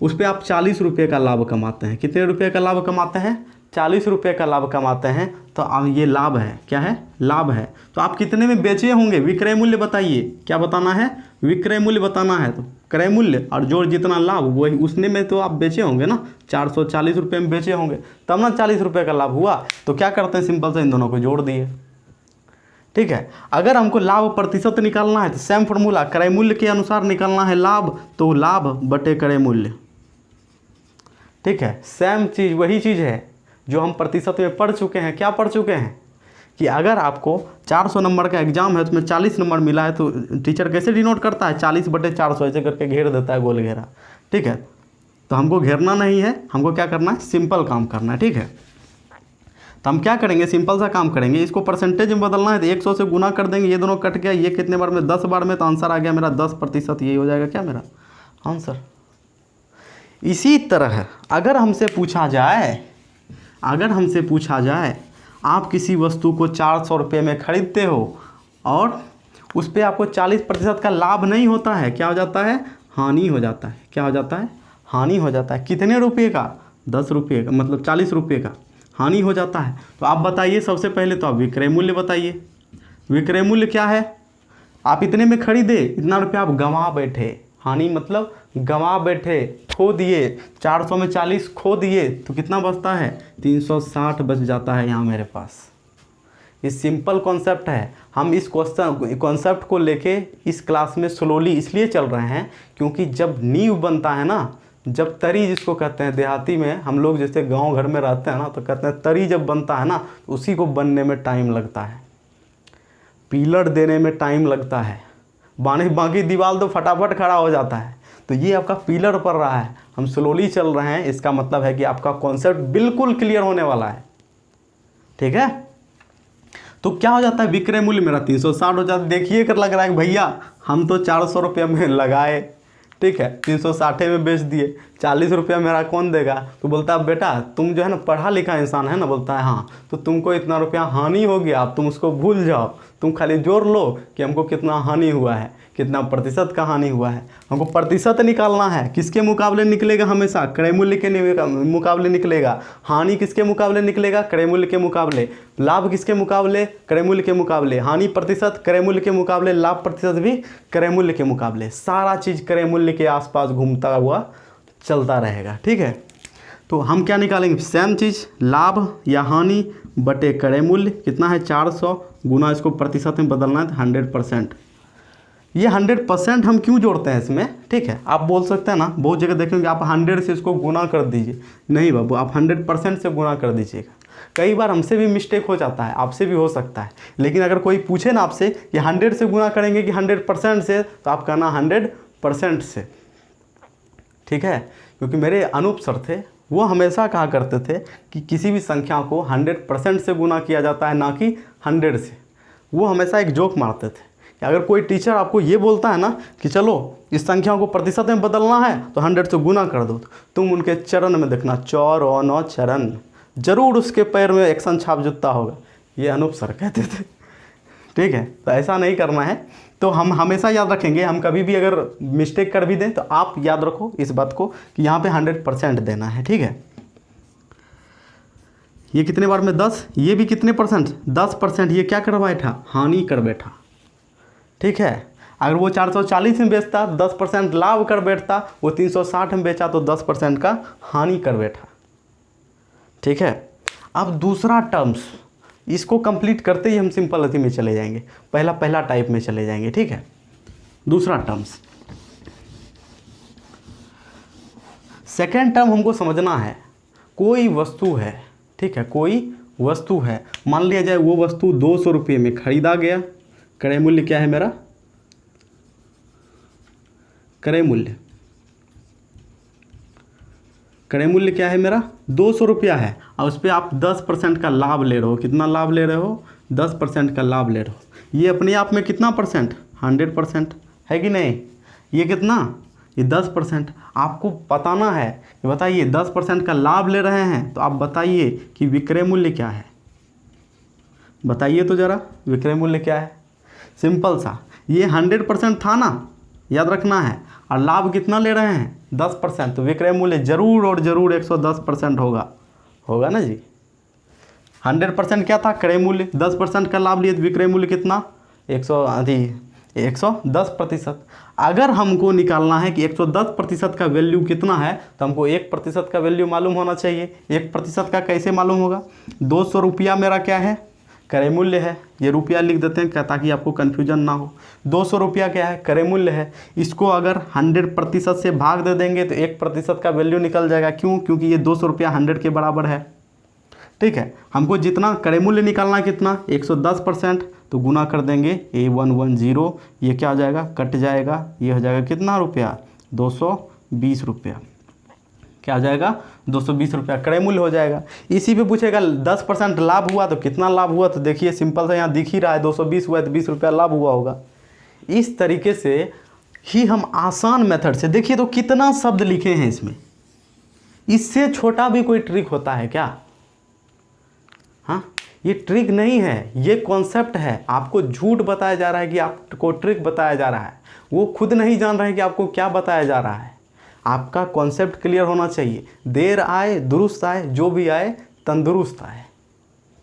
उस पर आप 40 रुपये का लाभ कमाते हैं। कितने रुपये का लाभ कमाते हैं? 40 रुपये का लाभ कमाते हैं। तो अब ये लाभ है, क्या है? लाभ है। तो आप कितने में बेचे होंगे? विक्रय मूल्य बताइए, क्या बताना है? विक्रय मूल्य बताना है। तो क्रय मूल्य और जो जितना लाभ वही उसने में तो आप बेचे होंगे ना, 440 रुपये में बेचे होंगे, तब ना 40 रुपये का लाभ हुआ। तो क्या करते हैं? सिंपल से इन दोनों को जोड़ दिए, ठीक है। अगर हमको लाभ प्रतिशत निकालना है तो सेम फॉर्मूला, क्रय मूल्य के अनुसार निकालना है लाभ, तो लाभ बटे क्रय मूल्य, ठीक है। सेम चीज़, वही चीज़ है जो हम प्रतिशत में पढ़ चुके हैं। क्या पढ़ चुके हैं? कि अगर आपको 400 नंबर का एग्जाम है, उसमें 40 नंबर मिला है, तो टीचर कैसे डिनोट करता है? 40/400 ऐसे करके घेर देता है, गोल घेरा, ठीक है। तो हमको घेरना नहीं है, हमको क्या करना है? सिंपल काम करना है, ठीक है। तो हम क्या करेंगे? सिंपल सा काम करेंगे, इसको परसेंटेज में बदलना है तो 100 से गुना कर देंगे। ये दोनों कट गया, ये कितने बार में? 10 बार में। तो आंसर आ गया मेरा 10%। यही हो जाएगा क्या मेरा आंसर? इसी तरह अगर हमसे पूछा जाए आप किसी वस्तु को 400 रुपये में खरीदते हो और उस पर आपको 40% का लाभ नहीं होता है, क्या हो जाता है? हानि हो जाता है। क्या हो जाता है? हानि हो जाता है। कितने रुपये का? 10 रुपये का, मतलब 40 रुपये का हानि हो जाता है। तो आप बताइए, सबसे पहले तो आप विक्रय मूल्य बताइए। विक्रय मूल्य क्या है? आप इतने में खरीदे, इतना रुपया आप गंवा बैठे। हानि मतलब गंवा बैठे, खो दिए। 400 में 40 खो दिए तो कितना बचता है? 360 बच जाता है यहाँ मेरे पास। ये सिंपल कॉन्सेप्ट है। हम इस कॉन्सेप्ट को लेके इस क्लास में स्लोली इसलिए चल रहे हैं क्योंकि जब नींव बनता है ना, जब तरी जिसको कहते हैं, देहाती में हम लोग जैसे गांव घर में रहते हैं ना, तो कहते हैं तरी जब बनता है ना, तो उसी को बनने में टाइम लगता है। पिलर देने में टाइम लगता है, बाकी दीवार तो फटाफट खड़ा हो जाता है। तो ये आपका पिलर पड़ रहा है, हम स्लोली चल रहे हैं, इसका मतलब है कि आपका कॉन्सेप्ट बिल्कुल क्लियर होने वाला है। ठीक है, तो क्या हो जाता है, विक्रय मूल्य मेरा 360 हो जाता है। देखिए कर लग रहा है कि भैया हम तो 400 रुपये में लगाए, ठीक है, 360 में बेच दिए, 40 रुपया मेरा कौन देगा। तो बोलता है बेटा तुम जो है ना पढ़ा लिखा इंसान है ना, बोलता है हाँ, तो तुमको इतना रुपया हानि हो गया, अब तुम उसको भूल जाओ, तुम खाली जोड़ लो कि हमको कितना हानि हुआ है, कितना प्रतिशत का हानि हुआ है। हमको प्रतिशत निकालना है, किसके मुकाबले निकलेगा, हमेशा क्रय मूल्य के मुकाबले निकलेगा। हानि किसके मुकाबले निकलेगा, क्रय मूल्य के मुकाबले। लाभ किसके मुकाबले, क्रय मूल्य के मुकाबले। हानि प्रतिशत क्रय मूल्य के मुकाबले, लाभ प्रतिशत भी क्रय मूल्य के मुकाबले। सारा चीज़ क्रय मूल्य के आसपास घूमता हुआ चलता रहेगा। ठीक है, तो हम क्या निकालेंगे, सेम चीज़, लाभ या हानि बटे क्रय मूल्य कितना है 400 गुना, इसको प्रतिशत में बदलना है 100%। ये 100% हम क्यों जोड़ते हैं इसमें, ठीक है। आप बोल सकते हैं ना, बहुत जगह देखेंगे आप 100 से इसको गुना कर दीजिए, नहीं बाबू आप 100% से गुना कर दीजिएगा। कई बार हमसे भी मिस्टेक हो जाता है, आपसे भी हो सकता है, लेकिन अगर कोई पूछे ना आपसे कि 100 से गुना करेंगे कि 100% से, तो आप कहना 100% से, ठीक है। क्योंकि मेरे अनूप सर थे, वो हमेशा कहा करते थे कि किसी भी संख्या को 100% से गुना किया जाता है, ना कि 100 से। वो हमेशा एक जोक मारते थे कि अगर कोई टीचर आपको ये बोलता है ना कि चलो इस संख्या को प्रतिशत में बदलना है तो 100 से गुना कर दो, तुम उनके चरण में देखना, चौर और नौ चरण, जरूर उसके पैर में एक्शन छाप जुटता होगा। ये अनूप सर कहते थे, ठीक है। तो ऐसा नहीं करना है, तो हम हमेशा याद रखेंगे, हम कभी भी अगर मिस्टेक कर भी दें तो आप याद रखो इस बात को कि यहाँ पे 100% देना है, ठीक है। ये कितने बार में 10, ये भी कितने परसेंट 10%, ये क्या कर बैठा, हानि कर बैठा, ठीक है। अगर वो 440 में बेचता 10% लाभ कर बैठता, वो 360 में बेचा तो 10% का हानि कर बैठा, ठीक है। अब दूसरा टर्म्स, इसको कंप्लीट करते ही हम सिंपल अति में चले जाएंगे, पहला टाइप में चले जाएंगे, ठीक है। दूसरा टर्म्स, सेकेंड टर्म हमको समझना है, कोई वस्तु है, ठीक है, कोई वस्तु है, मान लिया जाए वो वस्तु 200 रुपये में खरीदा गया, क्रय मूल्य क्या है मेरा, क्रय मूल्य क्या है मेरा 200 रुपया है, और उस पर आप 10% का लाभ ले रहे हो। कितना लाभ ले रहे हो, 10% का लाभ ले रहे हो। ये अपने आप में कितना परसेंट, 100% है कि नहीं। ये कितना, ये 10%। आपको बताना है कि बताइए 10% का लाभ ले रहे हैं, तो आप बताइए कि विक्रय मूल्य क्या है, बताइए तो ज़रा विक्रय मूल्य क्या है। सिंपल सा, ये 100% था ना, याद रखना है, और लाभ कितना ले रहे हैं 10%, तो विक्रय मूल्य जरूर और ज़रूर 110% होगा ना जी। 100% क्या था, क्रय मूल्य, 10% का लाभ लिए तो विक्रय मूल्य कितना 110%। अगर हमको निकालना है कि 110% का वैल्यू कितना है, तो हमको 1% का वैल्यू मालूम होना चाहिए। 1% का कैसे मालूम होगा, 200 रुपया मेरा क्या है, क्रय मूल्य है, ये रुपया लिख देते हैं ताकि आपको कन्फ्यूजन ना हो। 200 रुपया क्या है, क्रय मूल्य है। इसको अगर 100% से भाग दे देंगे तो 1% का वैल्यू निकल जाएगा। क्यों, क्योंकि ये 200 रुपया 100 के बराबर है, ठीक है। हमको जितना क्रय मूल्य निकालना कितना 110%, तो गुना कर देंगे A110, ये क्या हो जाएगा, कट जाएगा, ये हो जाएगा कितना रुपया 220 रुपया, क्या आ जाएगा 220 रुपया क्रय मूल्य हो जाएगा। इसी पे पूछेगा 10% लाभ हुआ तो कितना लाभ हुआ, तो देखिए सिंपल सा यहाँ दिख ही रहा है 220 हुआ है तो 20 रुपया लाभ हुआ होगा। इस तरीके से ही हम आसान मेथड से, देखिए तो कितना शब्द लिखे हैं इसमें, इससे छोटा भी कोई ट्रिक होता है क्या। हाँ, ये ट्रिक नहीं है, ये कॉन्सेप्ट है। आपको झूठ बताया जा रहा है कि आपको ट्रिक बताया जा रहा है, वो खुद नहीं जान रहे हैं कि आपको क्या बताया जा रहा है। आपका कॉन्सेप्ट क्लियर होना चाहिए, देर आए दुरुस्त आए, जो भी आए तंदुरुस्त आए,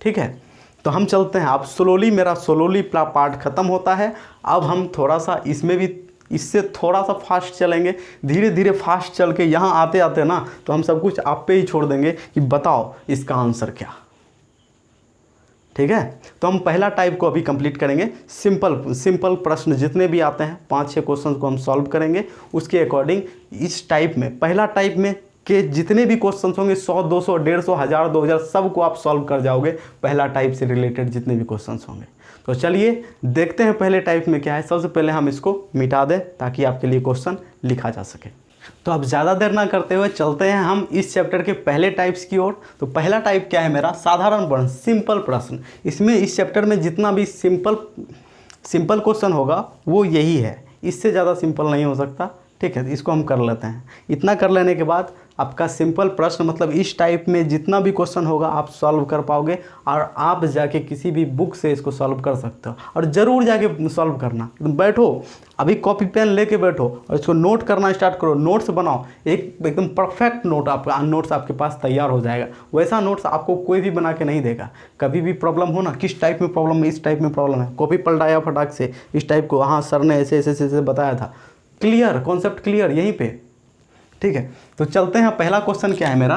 ठीक है। तो हम चलते हैं, आप स्लोली, मेरा स्लोली पार्ट ख़त्म होता है। अब हम थोड़ा सा इसमें भी इससे थोड़ा सा फास्ट चलेंगे, धीरे धीरे फास्ट चल के यहाँ आते आते ना तो हम सब कुछ आप पे ही छोड़ देंगे कि बताओ इसका आंसर क्या, ठीक है। तो हम पहला टाइप को अभी कंप्लीट करेंगे। सिंपल प्रश्न जितने भी आते हैं 5-6 क्वेश्चन को हम सॉल्व करेंगे। उसके अकॉर्डिंग इस टाइप में, पहला टाइप में के जितने भी क्वेश्चन होंगे 100, 200, 150, 1000, 2000 सब को आप सॉल्व कर जाओगे, पहला टाइप से रिलेटेड जितने भी क्वेश्चन होंगे। तो चलिए देखते हैं पहले टाइप में क्या है। सबसे पहले हम इसको मिटा दें ताकि आपके लिए क्वेश्चन लिखा जा सके। तो अब ज़्यादा देर ना करते हुए चलते हैं हम इस चैप्टर के पहले टाइप्स की ओर। तो पहला टाइप क्या है मेरा, साधारण प्रश्न, सिंपल प्रश्न। इसमें इस चैप्टर में जितना भी सिंपल क्वेश्चन होगा वो यही है, इससे ज़्यादा सिंपल नहीं हो सकता। ठीक है, इसको हम कर लेते हैं। इतना कर लेने के बाद आपका सिंपल प्रश्न मतलब इस टाइप में जितना भी क्वेश्चन होगा आप सॉल्व कर पाओगे, और आप जाके किसी भी बुक से इसको सॉल्व कर सकते हो। और ज़रूर जाके सॉल्व करना, बैठो अभी कॉपी पेन लेके बैठो और इसको नोट करना स्टार्ट करो, नोट्स बनाओ। एकदम परफेक्ट नोट्स आपके पास तैयार हो जाएगा। वैसा नोट्स आपको कोई भी बना के नहीं देगा। कभी भी प्रॉब्लम हो ना, किस टाइप में प्रॉब्लम है, इस टाइप में प्रॉब्लम है, कॉपी पलटाया फटाक से इस टाइप को, हाँ सर ने ऐसे ऐसे ऐसे बताया था, क्लियर कॉन्सेप्ट क्लियर यहीं पे। ठीक है, तो चलते हैं। पहला क्वेश्चन क्या है मेरा,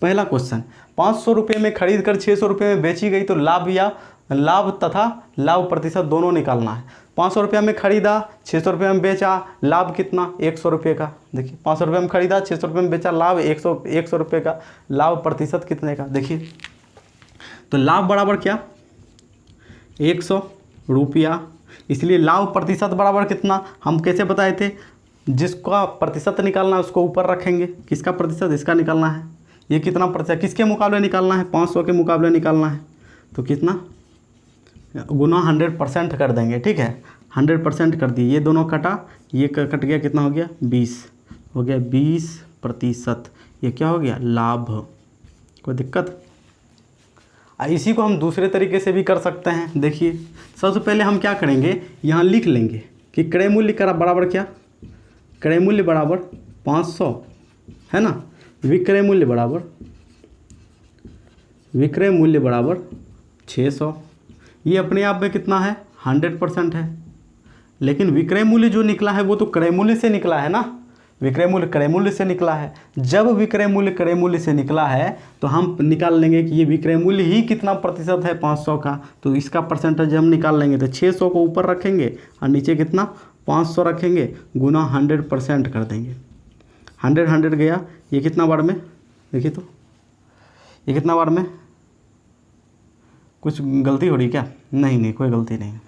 पहला क्वेश्चन 500 रुपये में खरीद कर 600 रुपये में बेची गई तो लाभ तथा लाभ प्रतिशत दोनों निकालना है। 500 रुपये में खरीदा, 600 रुपये में बेचा, लाभ कितना, 100 रुपये का। देखिए 500 रुपये में खरीदा, 600 रुपये में बेचा, लाभ 100 रुपये का, लाभ प्रतिशत कितने का। देखिए तो लाभ बराबर क्या, 100 रुपया, इसलिए लाभ प्रतिशत बराबर कितना, हम कैसे बताए थे, जिसका प्रतिशत निकालना है उसको ऊपर रखेंगे। किसका प्रतिशत, इसका निकालना है। ये कितना प्रतिशत, किसके मुकाबले निकालना है, 500 के मुकाबले निकालना है। तो कितना, गुना 100% कर देंगे। ठीक है, 100% कर दिए, ये दोनों कटा, ये कट गया, कितना हो गया, 20 हो गया, 20%। ये क्या हो गया, लाभ। कोई दिक्कत। इसी को हम दूसरे तरीके से भी कर सकते हैं। देखिए सबसे पहले हम क्या करेंगे, यहाँ लिख लेंगे कि क्रय मूल्य का बराबर क्या, क्रय मूल्य बराबर 500 है ना, विक्रय मूल्य बराबर 600। ये अपने आप में कितना है, 100% है। लेकिन विक्रय मूल्य जो निकला है वो तो क्रय मूल्य से निकला है ना, विक्रय मूल्य क्रय मूल्य से निकला है। जब विक्रय मूल्य क्रय मूल्य से निकला है तो हम निकाल लेंगे कि ये विक्रय मूल्य ही कितना प्रतिशत है 500 का, तो इसका परसेंटेज हम निकाल लेंगे। तो 600 को ऊपर रखेंगे और नीचे कितना 500 रखेंगे, गुना 100% कर देंगे। 100 गया, ये कितना बार में, देखिए तो ये कितना बार में, कुछ गलती हो रही क्या, नहीं कोई गलती नहीं।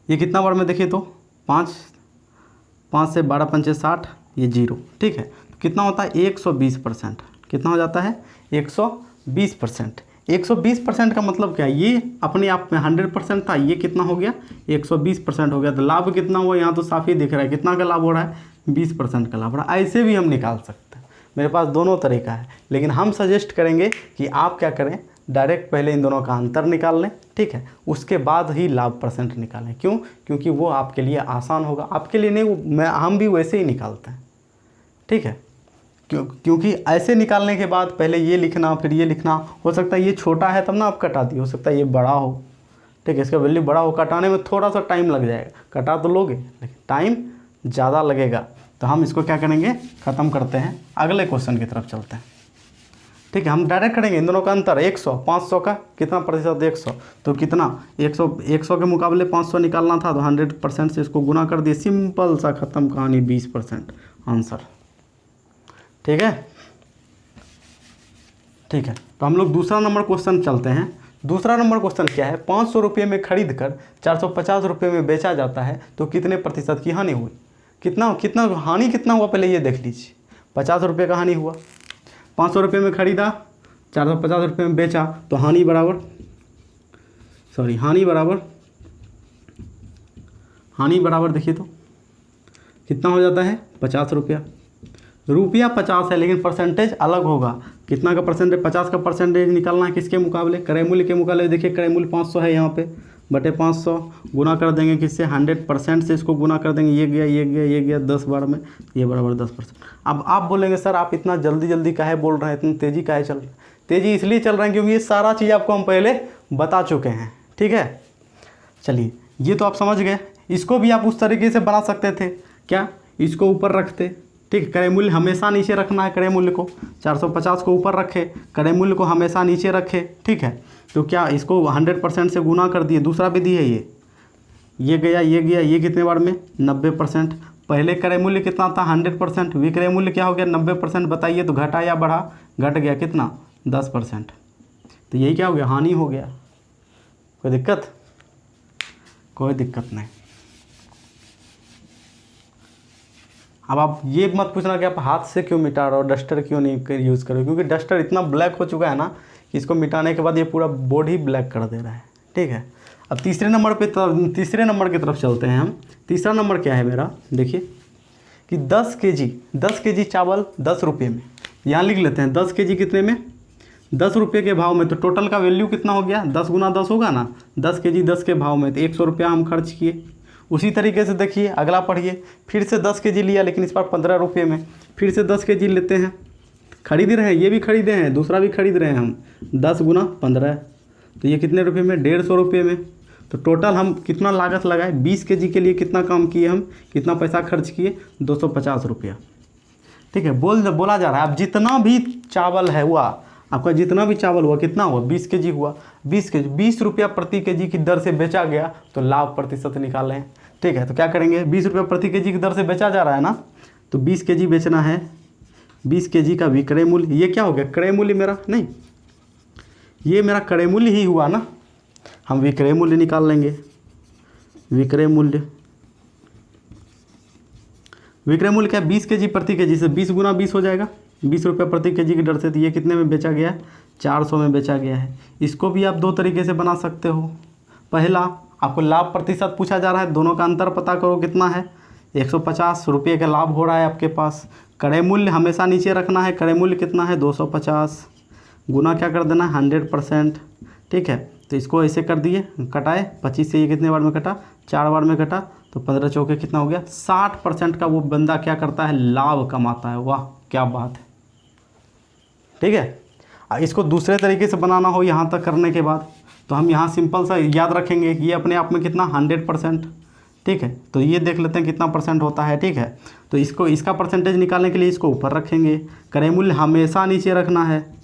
ये कितना बार में, देखिए तो 5 से 12 पंचे 60, ये 0। ठीक है, तो कितना होता है 120%। कितना हो जाता है 120%। 120% का मतलब क्या है, ये अपने आप में 100% था, ये कितना हो गया 120% हो गया। तो लाभ कितना हुआ, यहाँ तो साफ ही दिख रहा है कितना का लाभ हो रहा है, 20% का लाभ हो रहा है। ऐसे भी हम निकाल सकते हैं, मेरे पास दोनों तरीका है। लेकिन हम सजेस्ट करेंगे कि आप क्या करें, डायरेक्ट पहले इन दोनों का अंतर निकाल लें। ठीक है, उसके बाद ही लाभ परसेंट निकालें। क्यों, क्योंकि वो आपके लिए आसान होगा, आपके लिए नहीं, हम भी वैसे ही निकालते हैं। ठीक है, क्योंकि ऐसे निकालने के बाद पहले ये लिखना फिर ये लिखना, हो सकता है ये छोटा है तब ना आप कटा दिए, हो सकता है ये बड़ा हो। ठीक है, इसका वैल्यू बड़ा हो, कटाने में थोड़ा सा टाइम लग जाएगा, कटा तो लोगे लेकिन टाइम ज़्यादा लगेगा। तो हम इसको क्या करेंगे, ख़त्म करते हैं, अगले क्वेश्चन की तरफ चलते हैं। ठीक है, हम डायरेक्ट करेंगे इन दोनों का अंतर 100, 500 का कितना प्रतिशत 100, तो कितना 100 के मुकाबले 500 निकालना था, तो 100% से इसको गुना कर दिए, सिंपल सा ख़त्म कहानी, 20% आंसर। ठीक है, ठीक है, तो हम लोग दूसरा नंबर क्वेश्चन चलते हैं। दूसरा नंबर क्वेश्चन क्या है, 500 रुपये में खरीद कर 450 रुपये में बेचा जाता है तो कितने प्रतिशत की हानि हुई। कितना हानि कितना हुआ पहले ये देख लीजिए। 50 रुपये का हानि हुआ, 500 रुपये में खरीदा, 450 रुपये में बेचा, तो हानि बराबर देखिए तो कितना हो जाता है 50 रुपया। रुपया 50 है लेकिन परसेंटेज अलग होगा। कितना का परसेंटेज, 50 का परसेंटेज निकालना है किसके मुकाबले, क्रय मूल्य के मुकाबले। देखिए क्रय मूल्य 500 है, यहाँ पे बटे 500 गुना कर देंगे किससे, 100% से इसको गुना कर देंगे। ये गया 10 बार में, ये बराबर 10%। अब आप बोलेंगे सर आप इतना जल्दी काहे बोल रहे हैं, इतनी तेज़ी काहे चल रही है। तेज़ी इसलिए चल रहे हैं क्योंकि ये सारा चीज़ आपको हम पहले बता चुके हैं। ठीक है, चलिए ये तो आप समझ गए। इसको भी आप उस तरीके से बना सकते थे, क्या, इसको ऊपर रखते। ठीक, क्रय मूल्य हमेशा नीचे रखना है, क्रय मूल्य को 450 को ऊपर रखे, क्रय मूल्य को हमेशा नीचे रखे। ठीक है, तो क्या इसको 100% से गुना कर दिए। दूसरा विधि है ये गया, ये कितने बार में 90%। पहले क्रय मूल्य कितना था 100%, विक्रय मूल्य क्या हो गया 90%। बताइए तो घटा या बढ़ा, घट गया कितना 10%। तो यही क्या हो गया, हानि हो गया। कोई दिक्कत, कोई दिक्कत नहीं। अब आप ये मत पूछना कि आप हाथ से क्यों मिटा रहे हो, डस्टर क्यों नहीं यूज़ करो, क्योंकि डस्टर इतना ब्लैक हो चुका है ना कि इसको मिटाने के बाद ये पूरा बोर्ड ही ब्लैक कर दे रहा है। ठीक है, अब तीसरे नंबर की तरफ चलते हैं हम। तीसरा नंबर क्या है मेरा, देखिए कि 10 केजी चावल 10 रुपये में, यहाँ लिख लेते हैं 10 केजी कितने में, 10 रुपये के भाव में। तो टोटल का वैल्यू कितना हो गया, 10 गुना 10 होगा ना, 10 केजी 10 के भाव में, तो 100 रुपया हम खर्च किए। उसी तरीके से देखिए अगला पढ़िए, फिर से 10 केजी लिया, लेकिन इस बार 15 रुपये में, फिर से 10 केजी लेते हैं, खरीद रहे हैं, ये भी खरीदे हैं, दूसरा भी खरीद रहे हैं हम, 10 गुना 15, तो ये कितने रुपये में, 150 रुपये में। तो टोटल हम कितना लागत लगाए, 20 केजी के लिए कितना काम किए हम, कितना पैसा खर्च किए, 250 रुपया। ठीक है, बोला जा रहा है अब जितना भी चावल है हुआ, आपका जितना भी चावल हुआ कितना हुआ, 20 केजी हुआ, 20 रुपया प्रति केजी की दर से बेचा गया, तो लाभ प्रतिशत निकालें। ठीक है, तो क्या करेंगे, 20 रुपया प्रति केजी की दर से बेचा जा रहा है ना, तो 20 केजी बेचना है, 20 केजी का विक्रय मूल्य, ये क्या हो गया, क्रय मूल्य मेरा, नहीं ये मेरा क्रय मूल्य ही हुआ ना, हम विक्रय मूल्य निकाल लेंगे। विक्रय मूल्य क्या है, 20 केजी प्रति केजी से 20 गुना 20 हो जाएगा, 20 रुपये प्रति केजी की दर से, तो ये कितने में बेचा गया है, 400 में बेचा गया है। इसको भी आप दो तरीके से बना सकते हो। पहला, आपको लाभ प्रतिशत पूछा जा रहा है, दोनों का अंतर पता करो कितना है, 150 रुपये का लाभ हो रहा है आपके पास। क्रय मूल्य हमेशा नीचे रखना है, क्रय मूल्य कितना है, 250, गुना क्या कर देना है, 100%। ठीक है, तो इसको ऐसे कर दिए, कटाए, 25 से ये कितने बार में कटा, 4 बार में कटा, तो 15 चौके कितना हो गया, 60% का वो बंदा क्या करता है, लाभ कमाता है। वाह क्या बात है। ठीक है, इसको दूसरे तरीके से बनाना हो यहाँ तक करने के बाद, तो हम यहाँ सिंपल सा याद रखेंगे, ये अपने आप में कितना, 100%। ठीक है, तो ये देख लेते हैं कितना परसेंट होता है। ठीक है, तो इसका परसेंटेज निकालने के लिए इसको ऊपर रखेंगे, क्रय मूल्य हमेशा नीचे रखना है,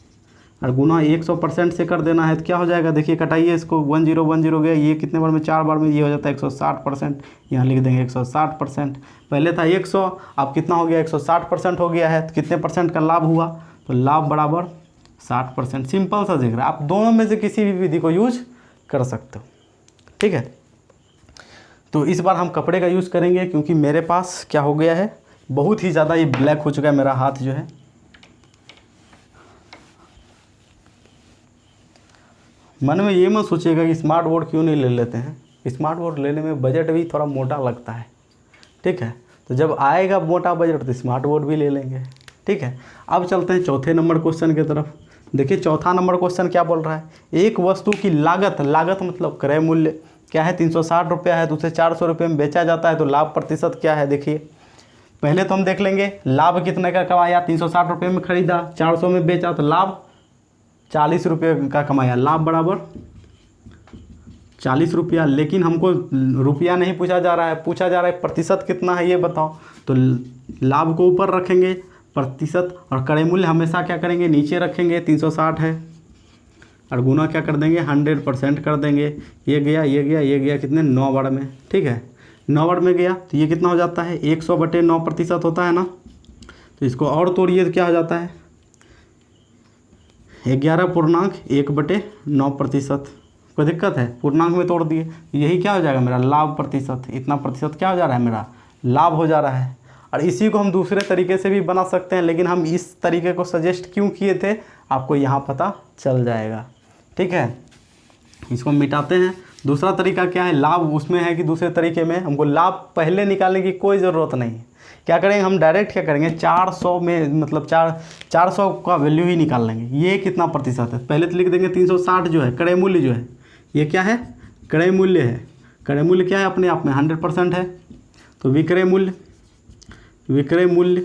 और गुना 100% से कर देना है, तो क्या हो जाएगा, देखिए कटाइए इसको, 1010 गया, ये कितने बार में, 4 बार में, ये हो जाता है 160%। यहाँ लिख देंगे 160%, पहले था 100, अब कितना हो गया, 160% हो गया है, तो कितने परसेंट का लाभ हुआ, तो लाभ बराबर 60%। सिंपल सा जिक्र है, आप दोनों में से किसी भी विधि को यूज कर सकते हो। ठीक है, तो इस बार हम कपड़े का यूज़ करेंगे, क्योंकि मेरे पास क्या हो गया है, बहुत ही ज़्यादा ये ब्लैक हो चुका है मेरा हाथ जो है। मन में ये मत सोचिएगा कि स्मार्ट बोर्ड क्यों नहीं ले लेते हैं, स्मार्ट बोर्ड लेने में बजट भी थोड़ा मोटा लगता है। ठीक है, तो जब आएगा मोटा बजट तो स्मार्ट बोर्ड भी ले लेंगे। ठीक है, अब चलते हैं चौथे नंबर क्वेश्चन की तरफ। देखिए चौथा नंबर क्वेश्चन क्या बोल रहा है, एक वस्तु की लागत मतलब क्रय मूल्य क्या है, 360 रुपया है, तो उसे 400 रुपये में बेचा जाता है, तो लाभ प्रतिशत क्या है। देखिए पहले तो हम देख लेंगे लाभ कितने का कमाया, 360 रुपये में खरीदा, 400 में बेचा, तो लाभ 40 रुपये का कमाया, लाभ बराबर 40 रुपया। लेकिन हमको रुपया नहीं पूछा जा रहा है, पूछा जा रहा है प्रतिशत कितना है ये बताओ। तो लाभ को ऊपर रखेंगे प्रतिशत, और क्रय मूल्य हमेशा क्या करेंगे, नीचे रखेंगे, 360 है, और गुना क्या कर देंगे, 100% कर देंगे। ये गया कितने, 9 बार में। ठीक है, 9 बार में गया, तो ये कितना हो जाता है, 100/9% होता है ना। तो इसको और तोड़िए तो क्या हो जाता है, 11.1/9%। कोई दिक्कत है, पूर्णांक में तोड़ दिए, यही क्या हो जाएगा मेरा लाभ प्रतिशत। इतना प्रतिशत क्या हो जा रहा है, मेरा लाभ हो जा रहा है। और इसी को हम दूसरे तरीके से भी बना सकते हैं, लेकिन हम इस तरीके को सजेस्ट क्यों किए थे आपको यहाँ पता चल जाएगा। ठीक है, इसको मिटाते हैं। दूसरा तरीका क्या है, लाभ उसमें है कि दूसरे तरीके में हमको लाभ पहले निकालने की कोई ज़रूरत नहीं है। क्या करेंगे हम, डायरेक्ट क्या करेंगे, 400 में मतलब 400 का वैल्यू ही निकाल लेंगे। ये कितना प्रतिशत है, पहले तो लिख देंगे 360 जो है क्रय मूल्य जो है, ये क्या है, क्रय मूल्य है। क्रय मूल्य क्या है, अपने आप में 100% है। तो विक्रय मूल्य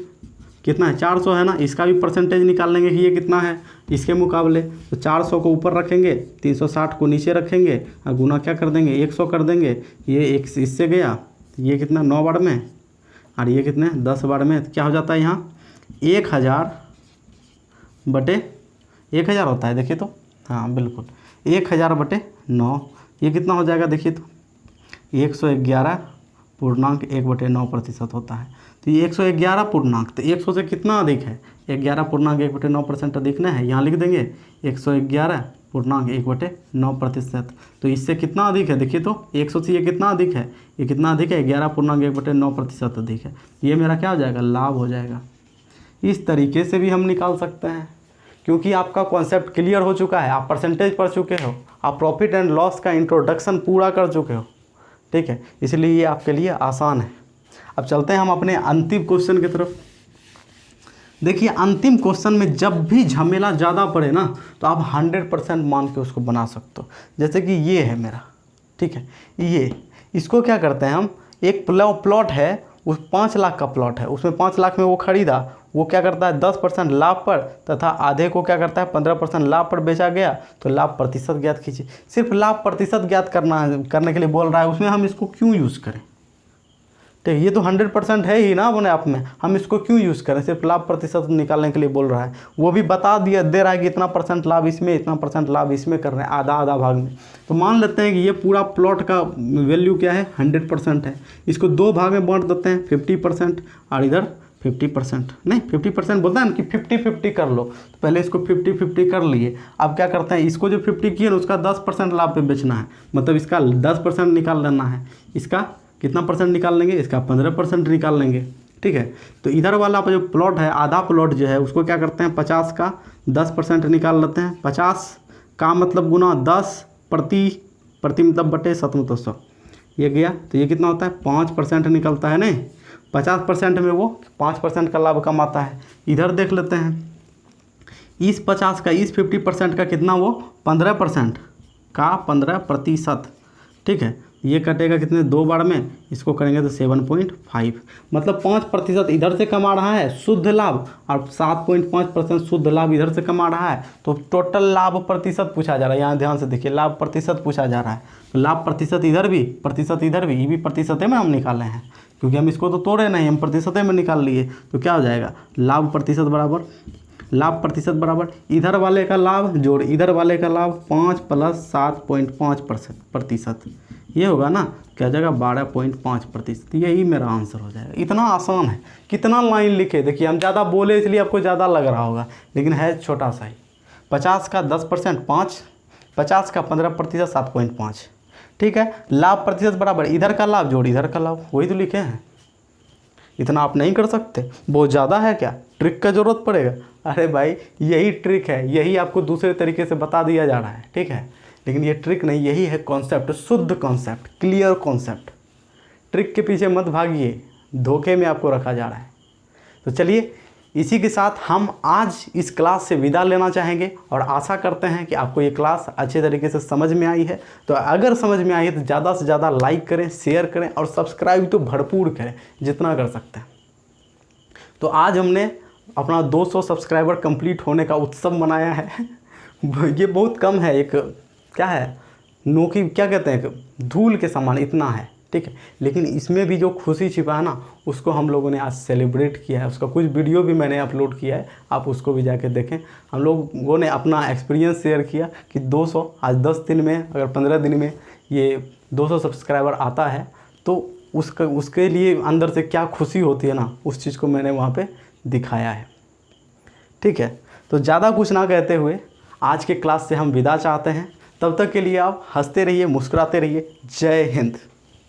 कितना है, 400 है ना, इसका भी परसेंटेज निकाल लेंगे कि ये कितना है इसके मुकाबले। तो 400 को ऊपर रखेंगे, 360 को नीचे रखेंगे, और गुना क्या कर देंगे, 100 कर देंगे। ये एक इससे गया, ये कितना 9 बार में, और ये कितने 10 बार में। तो क्या हो जाता है यहाँ 1000/1000 होता है। देखिए तो हाँ बिल्कुल 1000/9, ये कितना हो जाएगा, देखिए तो 111.1/9% होता है। तो ये 111 पूर्णांक, तो 100 से कितना अधिक है, 11.1/9% अधिक ना है। यहाँ लिख देंगे 111 11.9%। तो इससे कितना अधिक है देखिए, तो 100 से ये कितना अधिक है, ये कितना अधिक है 11.1/9% अधिक है। ये मेरा क्या हो जाएगा, लाभ हो जाएगा। इस तरीके से भी हम निकाल सकते हैं, क्योंकि आपका कॉन्सेप्ट क्लियर हो चुका है, आप परसेंटेज पढ़ चुके हो, आप प्रॉफिट एंड लॉस का इंट्रोडक्शन पूरा कर चुके हो, ठीक है, इसलिए ये आपके लिए आसान है। अब चलते हैं हम अपने अंतिम क्वेश्चन की तरफ। देखिए अंतिम क्वेश्चन में जब भी झमेला ज़्यादा पड़े ना, तो आप 100% मान के उसको बना सकते हो। जैसे कि ये है मेरा, ठीक है, ये इसको क्या करते हैं हम, एक प्लॉट है, उस 5 लाख का प्लॉट है, उसमें 5 लाख में वो खरीदा, वो क्या करता है 10% लाभ पर, तथा आधे को क्या करता है 15% लाभ पर बेचा गया, तो लाभ प्रतिशत ज्ञात कीजिए। सिर्फ लाभ प्रतिशत ज्ञात करने के लिए बोल रहा है, उसमें हम इसको क्यों यूज़ करें, ठीक है, ये तो 100% है ही ना अपने आप में, हम इसको क्यों यूज़ करें, सिर्फ लाभ प्रतिशत निकालने के लिए बोल रहा है। वो भी बता दे रहा है कि इतना % लाभ इसमें, इतना % लाभ इसमें कर रहे हैं, आधा आधा भाग में। तो मान लेते हैं कि ये पूरा प्लॉट का वैल्यू क्या है 100% है, इसको 2 भाग में बांट देते हैं, 50% और इधर 50%, नहीं 50% बोलता है ना कि 50-50 कर लो, तो पहले इसको 50-50 कर लिए। अब क्या करते हैं, इसको जो 50 किए ना उसका 10% लाभ पे बेचना है, मतलब इसका 10% निकाल लेना है, इसका कितना % निकाल लेंगे, इसका 15% निकाल लेंगे, ठीक है। तो इधर वाला जो प्लॉट है, आधा प्लॉट जो है, उसको क्या करते हैं 50 का 10% निकाल लेते हैं। 50 का मतलब गुना 10 प्रति मतलब बटे 7 मतलब 100, ये गया, तो ये कितना होता है 5% निकलता है नहीं, 50% में वो 5% का लाभ कमाता है। इधर देख लेते हैं, इस 50 का, इस 50% का कितना, वो 15% का 15%, ठीक है। ये कटेगा कितने, 2 बार में, इसको करेंगे तो 7.5, मतलब 5% इधर से कमा रहा है शुद्ध लाभ, और 7.5% शुद्ध लाभ इधर से कमा रहा है। तो टोटल लाभ प्रतिशत पूछा जा रहा है, यहाँ ध्यान से देखिए, लाभ प्रतिशत पूछा जा रहा है। तो लाभ प्रतिशत इधर भी, प्रतिशत इधर भी, ये भी प्रतिशत में हम निकाले हैं, क्योंकि हम इसको तो तोड़े नहीं, हम प्रतिशत में निकाल लिए। तो क्या हो जाएगा, लाभ प्रतिशत बराबर इधर वाले का लाभ जोड़ इधर वाले का लाभ, 5 + 7.5%, ये होगा ना, क्या हो जाएगा 12.5%। यही मेरा आंसर हो जाएगा। इतना आसान है, कितना लाइन लिखे, देखिए हम ज़्यादा बोले इसलिए आपको ज़्यादा लग रहा होगा, लेकिन है छोटा सा ही। 50 का 10% 5, 50 का 15% 7.5, ठीक है। लाभ प्रतिशत बराबर इधर का लाभ जोड़ इधर का लाभ, वही तो लिखे हैं। इतना आप नहीं कर सकते, बहुत ज़्यादा है क्या, ट्रिक का ज़रूरत पड़ेगा। अरे भाई यही ट्रिक है, यही आपको दूसरे तरीके से बता दिया जा रहा है, ठीक है, लेकिन ये ट्रिक नहीं, यही है कॉन्सेप्ट, शुद्ध कॉन्सेप्ट, क्लियर कॉन्सेप्ट। ट्रिक के पीछे मत भागिए, धोखे में आपको रखा जा रहा है। तो चलिए इसी के साथ हम आज इस क्लास से विदा लेना चाहेंगे, और आशा करते हैं कि आपको ये क्लास अच्छे तरीके से समझ में आई है। तो अगर समझ में आई है तो ज़्यादा से ज़्यादा लाइक करें, शेयर करें, और सब्सक्राइब तो भरपूर करें जितना कर सकते हैं। तो आज हमने अपना 200 सब्सक्राइबर कंप्लीट होने का उत्सव मनाया है। ये बहुत कम है, एक क्या है, नोकी क्या कहते हैं, धूल के समान इतना है, ठीक है, लेकिन इसमें भी जो खुशी छिपा है ना, उसको हम लोगों ने आज सेलिब्रेट किया है। उसका कुछ वीडियो भी मैंने अपलोड किया है, आप उसको भी जाके देखें। हम लोगों ने अपना एक्सपीरियंस शेयर किया कि 200 आज 10 दिन में, अगर 15 दिन में ये 200 सब्सक्राइबर आता है, तो उसके लिए अंदर से क्या खुशी होती है ना, उस चीज़ को मैंने वहाँ पर दिखाया है, ठीक है। तो ज़्यादा कुछ ना कहते हुए आज के क्लास से हम विदा चाहते हैं। तब तक के लिए आप हंसते रहिए, मुस्कुराते रहिए। जय हिंद।